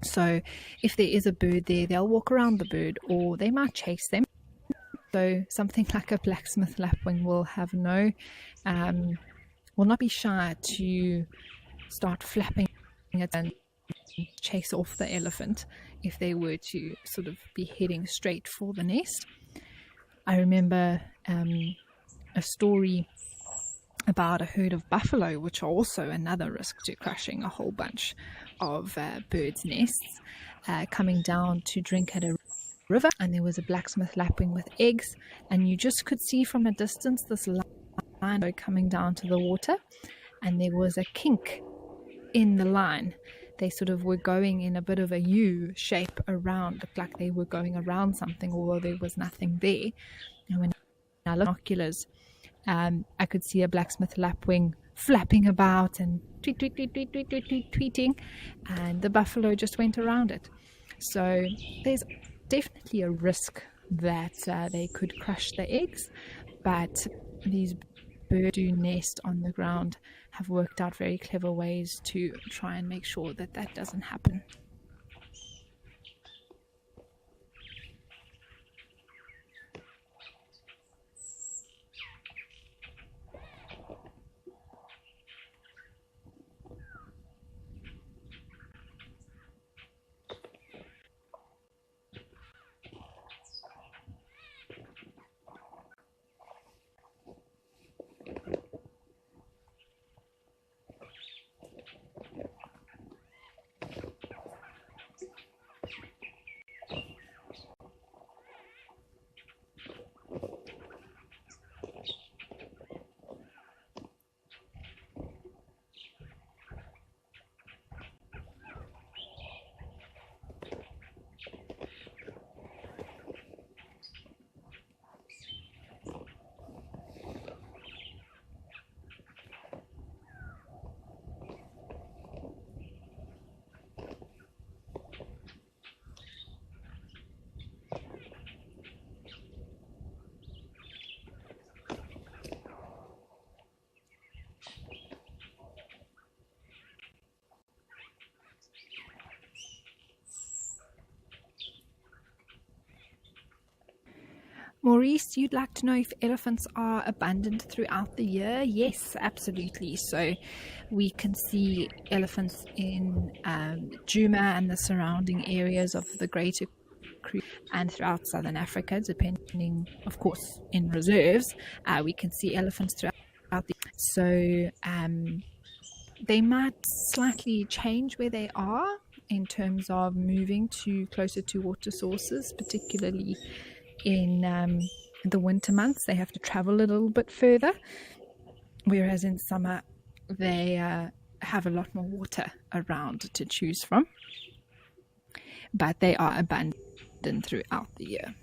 So if there is a bird there, they'll walk around the bird, or they might chase them. So something like a blacksmith lapwing will have will not be shy to start flapping it and chase off the elephant if they were to sort of be heading straight for the nest. I remember a story about a herd of buffalo, which are also another risk to crushing a whole bunch of birds' nests, coming down to drink at a river, and there was a blacksmith lapwing with eggs, and you just could see from a distance this line coming down to the water, and there was a kink in the line. They sort of were going in a bit of a U shape around, looked like they were going around something, although there was nothing there. And when I looked at binoculars, I could see a blacksmith lapwing flapping about and tweeting, and the buffalo just went around it. So there's definitely a risk that they could crush the eggs, but these birds do nest on the ground, have worked out very clever ways to try and make sure that that doesn't happen. Maurice, you'd like to know if elephants are abundant throughout the year? Yes, absolutely. So we can see elephants in Juma and the surrounding areas of the Greater Kruger and throughout southern Africa, depending, of course, in reserves. We can see elephants throughout the year. So they might slightly change where they are in terms of moving to closer to water sources, particularly in the winter months. They have to travel a little bit further, whereas in summer they have a lot more water around to choose from, but they are abundant throughout the year.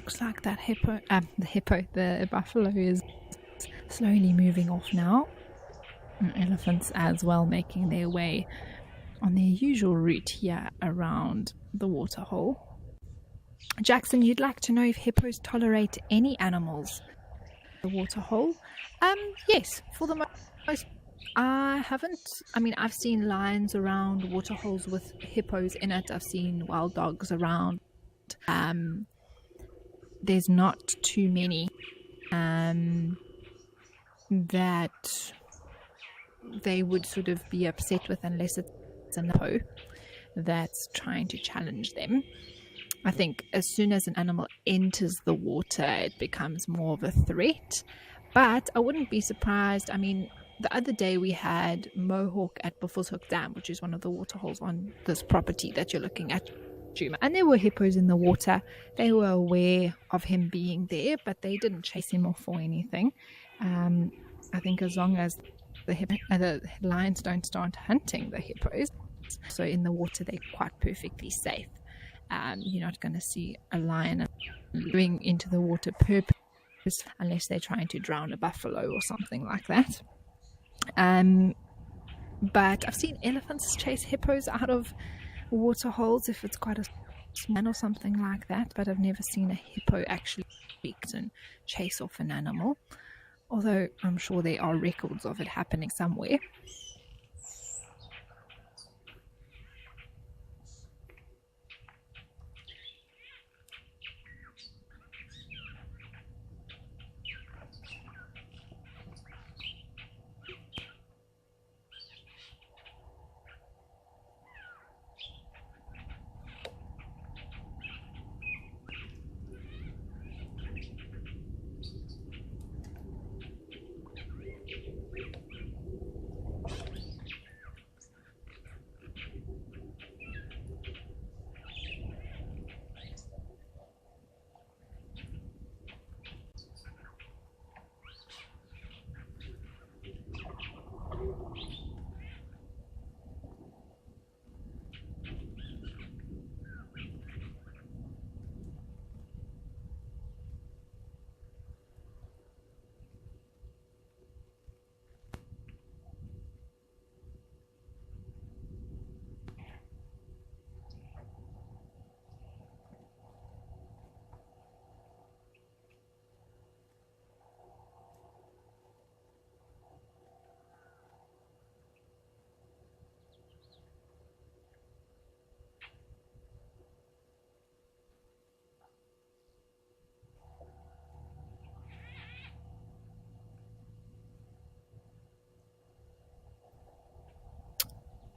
looks like that the buffalo is slowly moving off now. And elephants as well making their way on their usual route here around the waterhole. Jackson, you'd like to know if hippos tolerate any animals at the waterhole? Yes, for the most. I've seen lions around waterholes with hippos in it. I've seen wild dogs around. There's not too many that they would sort of be upset with unless it's a hippo that's trying to challenge them. I think as soon as an animal enters the water, it becomes more of a threat. But I wouldn't be surprised. I mean, the other day we had Mohawk at Buffelshoek Dam, which is one of the waterholes on this property that you're looking at, Juma. And there were hippos in the water. They were aware of him being there, but they didn't chase him off or anything. I think as long as the lions don't start hunting the hippos, so in the water they're quite perfectly safe. You're not going to see a lion going into the water purpose unless they're trying to drown a buffalo or something like that. But I've seen elephants chase hippos out of water holes if it's quite a small or something like that, but I've never seen a hippo actually and chase off an animal, although I'm sure there are records of it happening somewhere.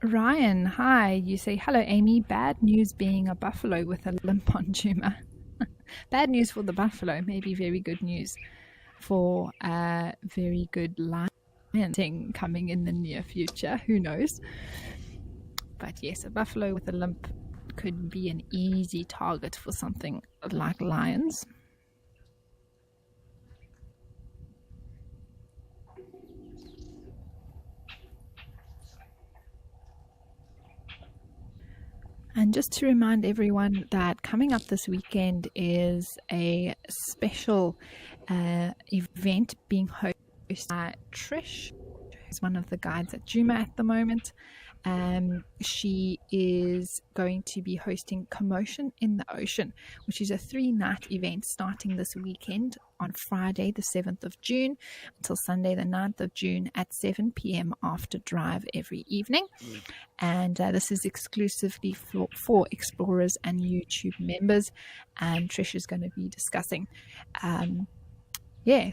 Ryan, hi. You say, hello, Amy. Bad news being a buffalo with a limp on Juma. Bad news for the buffalo, maybe very good news for a very good lion thing coming in the near future. Who knows? But yes, a buffalo with a limp could be an easy target for something like lions. And just to remind everyone that coming up this weekend is a special event being hosted by Trish, who's one of the guides at Juma at the moment. She is going to be hosting Commotion in the Ocean, which is a 3-night event starting this weekend on Friday the 7th of June until Sunday the 9th of June at 7 p.m. after drive every evening. And this is exclusively for explorers and YouTube members, and Trish is going to be discussing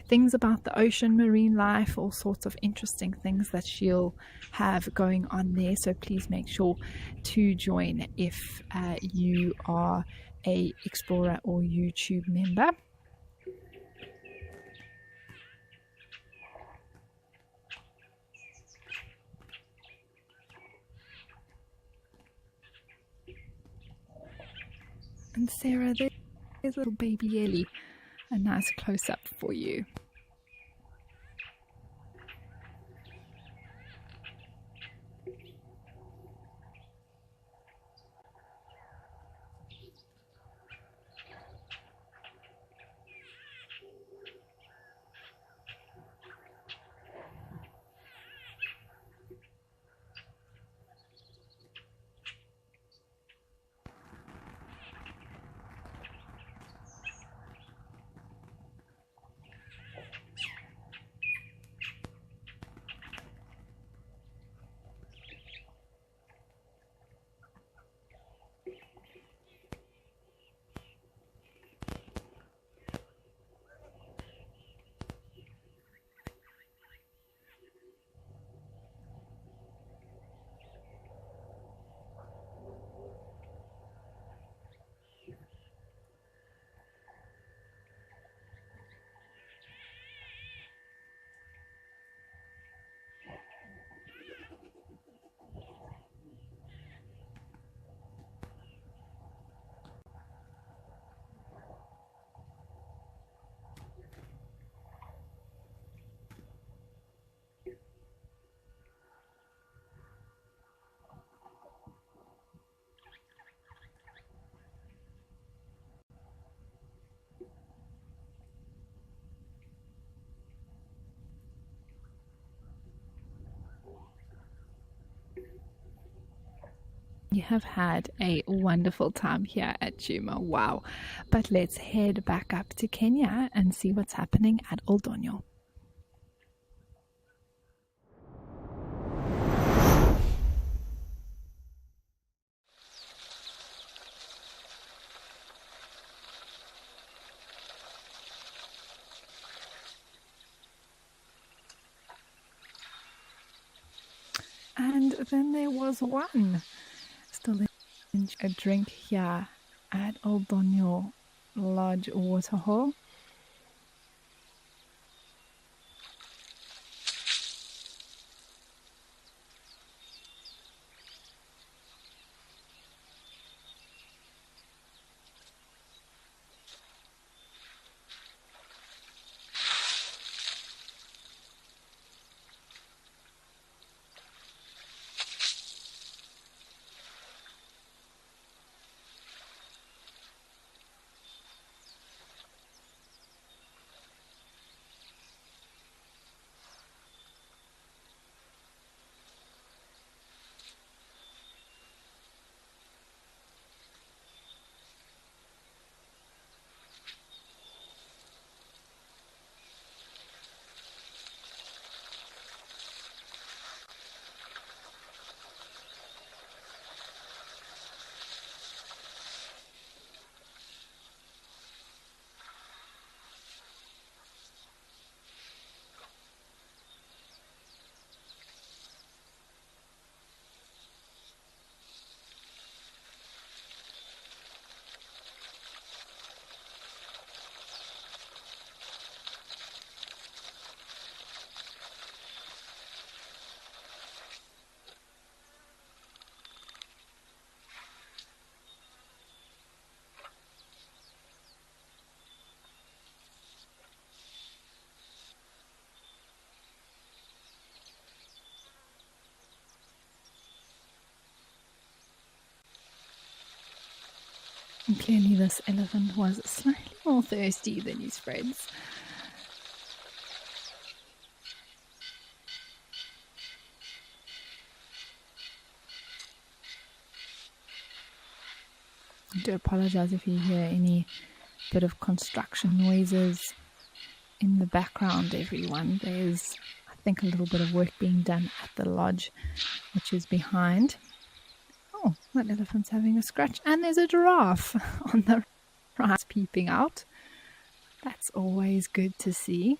things about the ocean, marine life, all sorts of interesting things that she'll have going on there. So please make sure to join if you are a explorer or YouTube member. And Sarah, there's little baby Ellie. A nice close-up for you. You have had a wonderful time here at Juma. Wow. But let's head back up to Kenya and see what's happening at Old Dono. And then there was one still in a drink here at Old Dono Lodge Waterhole. And clearly this elephant was slightly more thirsty than his friends. I do apologize if you hear any bit of construction noises in the background, everyone. There's, I think, a little bit of work being done at the lodge, which is behind. Oh, that elephant's having a scratch. And there's a giraffe on the right peeping out. That's always good to see.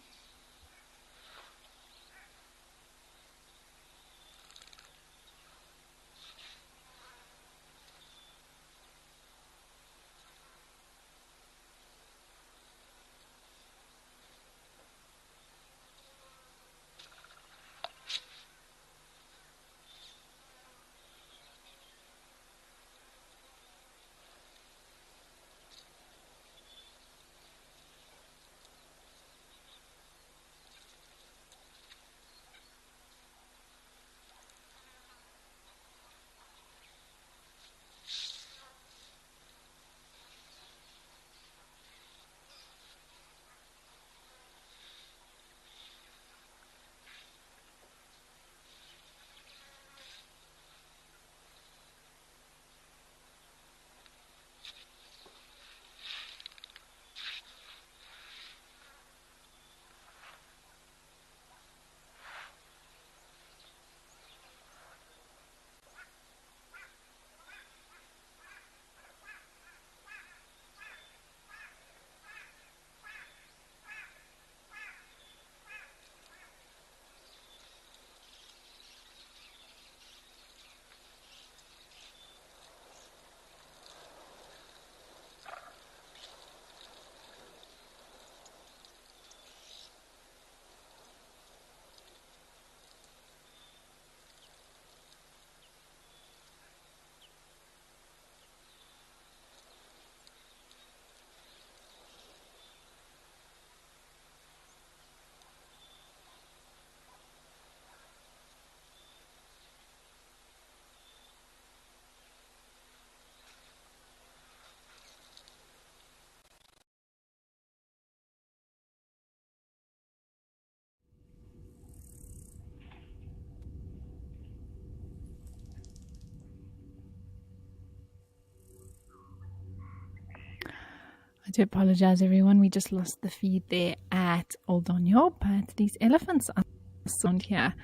I do apologize, everyone. We just lost the feed there at Old Donyo, but these elephants are sound here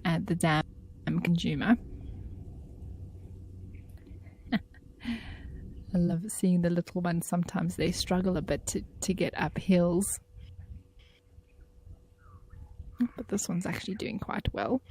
at the dam in Juma. I love seeing the little ones. Sometimes they struggle a bit to get up hills, but this one's actually doing quite well.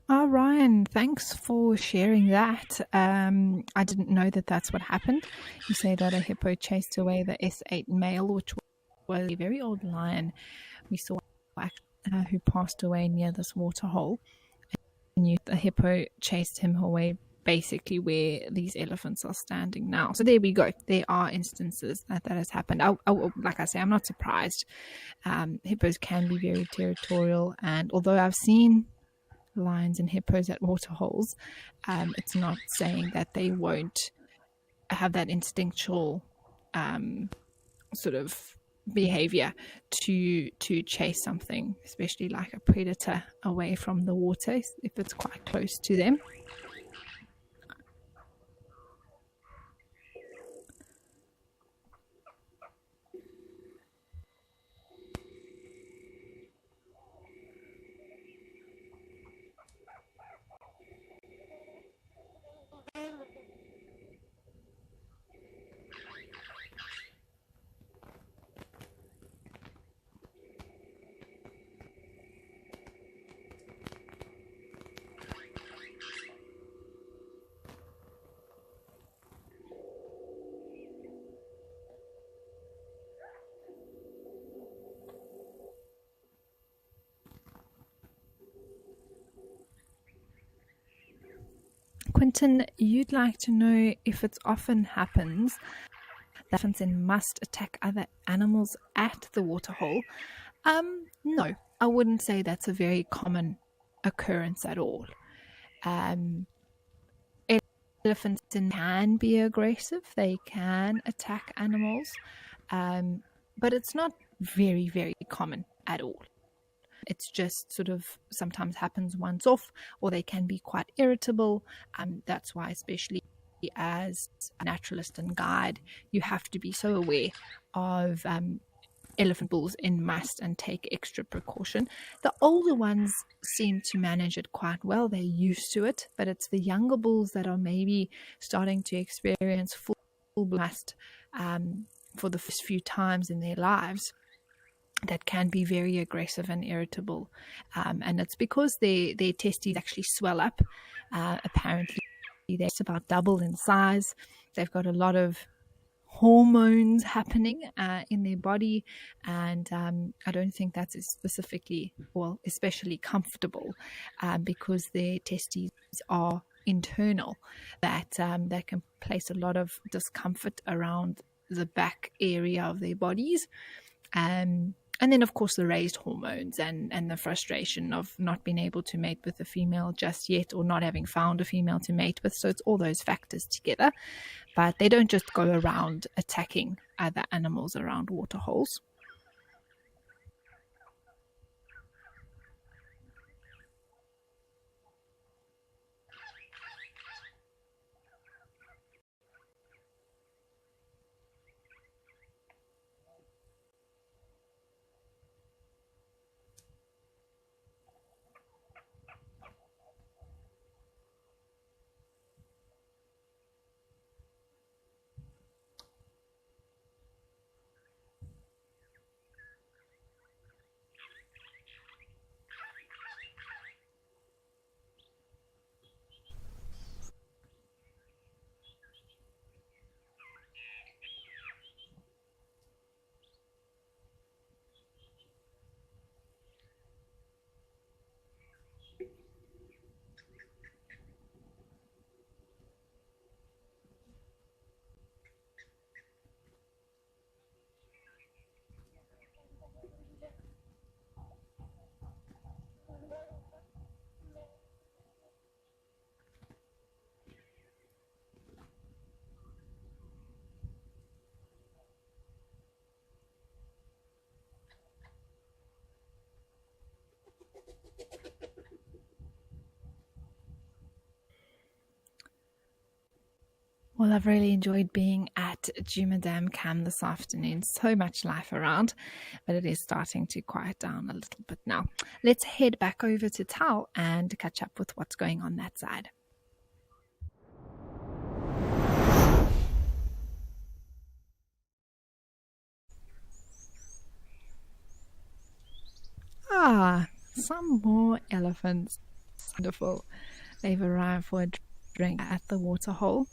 Ryan, thanks for sharing that. I didn't know that that's what happened. You say that a hippo chased away the S8 male, which was a very old lion we saw who passed away near this waterhole. And the hippo chased him away basically where these elephants are standing now. So there we go. There are instances that has happened. Like I say, I'm not surprised. Hippos can be very territorial, and although I've seen lions and hippos at waterholes, it's not saying that they won't have that instinctual sort of behavior to chase something, especially like a predator, away from the water if it's quite close to them. Quentin, you'd like to know if it often happens elephants must attack other animals at the waterhole. No, I wouldn't say that's a very common occurrence at all. Elephants can be aggressive. They can attack animals, but it's not very, very common at all. It's just sort of sometimes happens once off, or they can be quite irritable. That's why, especially as a naturalist and guide, you have to be so aware of elephant bulls en masse and take extra precaution. The older ones seem to manage it quite well. They're used to it, but it's the younger bulls that are maybe starting to experience full blast for the first few times in their lives that can be very aggressive and irritable. And it's because their testes actually swell up. Apparently, they're about double in size. They've got a lot of hormones happening in their body, and I don't think that's especially comfortable because their testes are internal, that can place a lot of discomfort around the back area of their bodies. And then, of course, the raised hormones and the frustration of not being able to mate with a female just yet, or not having found a female to mate with. So it's all those factors together. But they don't just go around attacking other animals around waterholes. Well, I've really enjoyed being at Juma Dam Cam this afternoon. So much life around, but it is starting to quiet down a little bit now. Let's head back over to Tau and catch up with what's going on that side. Some more elephants. Wonderful. They've arrived for a drink at the waterhole.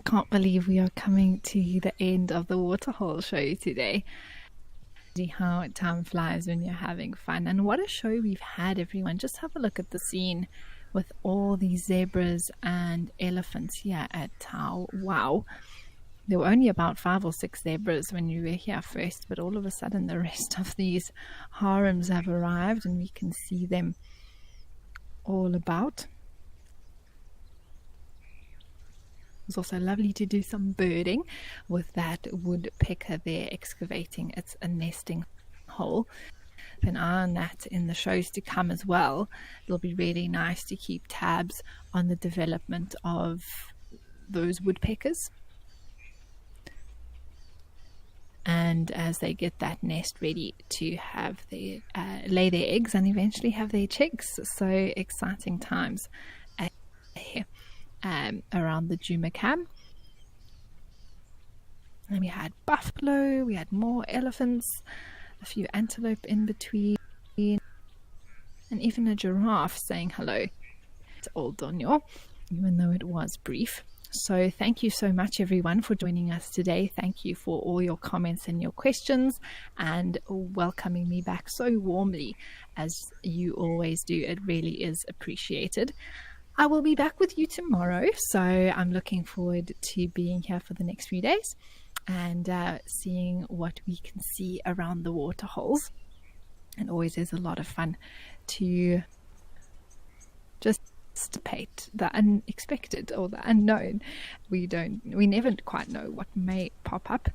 can't believe we are coming to the end of the Waterhole show today. See how time flies when you're having fun, and what a show we've had, everyone. Just have a look at the scene with all these zebras and elephants here at Tau. Wow. There were only about 5 or 6 zebras when we were here first, but all of a sudden the rest of these harems have arrived and we can see them all about. It was also lovely to do some birding with that woodpecker there excavating its nesting hole. Keep an eye on that in the shows to come as well. It'll be really nice to keep tabs on the development of those woodpeckers. And as they get that nest ready to have their lay their eggs and eventually have their chicks. So exciting times here around the Juma Dam. And we had buffalo, we had more elephants, a few antelope in between, and even a giraffe saying hello to old Dono, even though it was brief. So thank you so much, everyone, for joining us today. Thank you for all your comments and your questions and welcoming me back so warmly as you always do. It really is appreciated. I will be back with you tomorrow, so I'm looking forward to being here for the next few days and seeing what we can see around the waterholes. And always is a lot of fun to just anticipate the unexpected or the unknown. We never quite know what may pop up.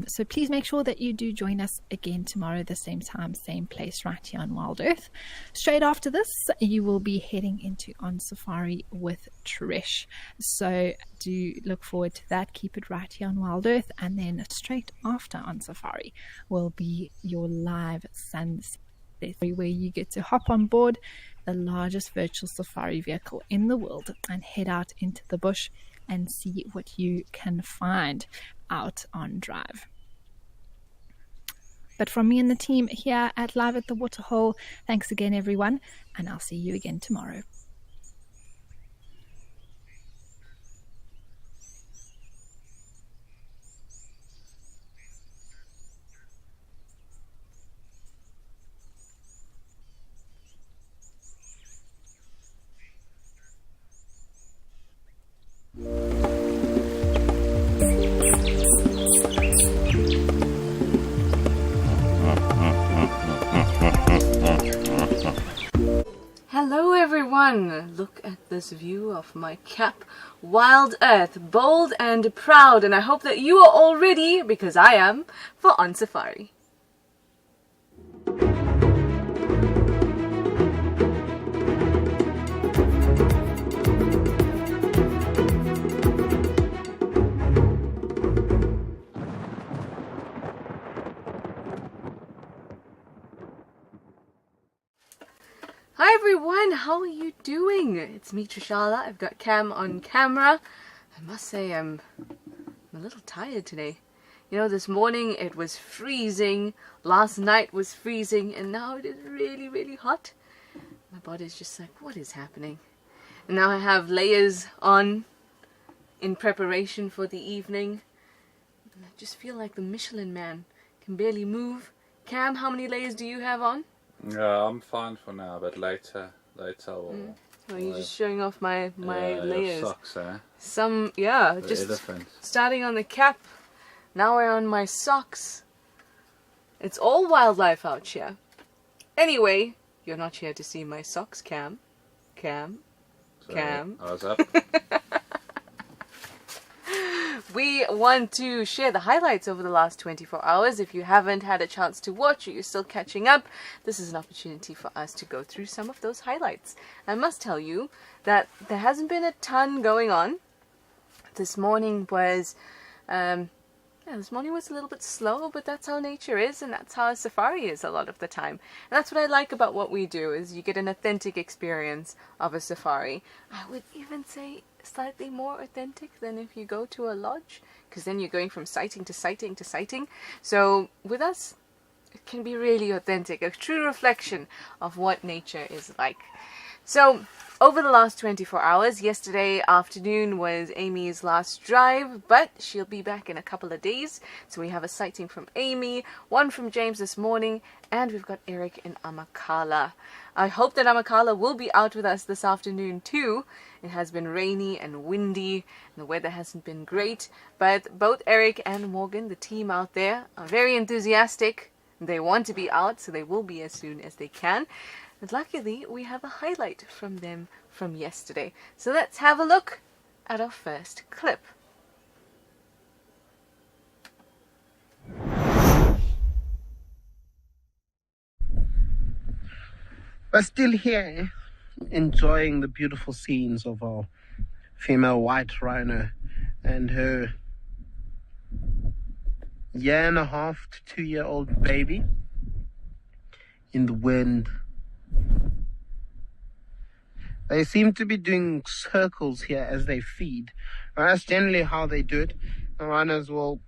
So please make sure that you do join us again tomorrow, the same time, same place, right here on WildEarth. Straight after this, you will be heading into On Safari with Trish. So do look forward to that. Keep it right here on WildEarth. And then straight after On Safari will be your live sunset, where you get to hop on board the largest virtual safari vehicle in the world and head out into the bush and see what you can find out on drive. But from me and the team here at Live at the Waterhole, thanks again, everyone, and I'll see you again tomorrow. Hello everyone! Look at this view of my cap. WildEarth, bold and proud, and I hope that you are all ready, because I am, for On Safari. Hi everyone, how are you doing? It's me, Trishala. I've got Cam on camera. I must say I'm a little tired today. You know, this morning it was freezing, last night was freezing, and now it is really, really hot. My body's just like, what is happening? And now I have layers on in preparation for the evening. And I just feel like the Michelin Man, can barely move. Cam, how many layers do you have on? I'm fine for now, but later we'll... Well, you're just showing off my layers. Your socks, eh? The just elephant. Starting on the cap, now we're on my socks. It's all wildlife out here. Anyway, you're not here to see my socks, Cam. Cam. I was up. We want to share the highlights over the last 24 hours. If you haven't had a chance to watch or you're still catching up, this is an opportunity for us to go through some of those highlights. I must tell you that there hasn't been a ton going on. This morning was this morning was a little bit slow, but that's how nature is, and that's how a safari is a lot of the time. And that's what I like about what we do, is you get an authentic experience of a safari. I would even say slightly more authentic than if you go to a lodge, because then you're going from sighting to sighting to sighting. So with us, it can be really authentic, a true reflection of what nature is like. So, over the last 24 hours, yesterday afternoon was Amy's last drive, but she'll be back in a couple of days. So we have a sighting from Amy, one from James this morning, and we've got Eric in Amakala. I hope that Amakala will be out with us this afternoon too. It has been rainy and windy, and the weather hasn't been great, but both Eric and Morgan, the team out there, are very enthusiastic. They want to be out, so they will be as soon as they can. And luckily, we have a highlight from them from yesterday. So let's have a look at our first clip. We're still here, enjoying the beautiful scenes of our female white rhino and her 1.5 to 2-year-old baby in the wind. They seem to be doing circles here as they feed. And that's generally how they do it. The rhinos will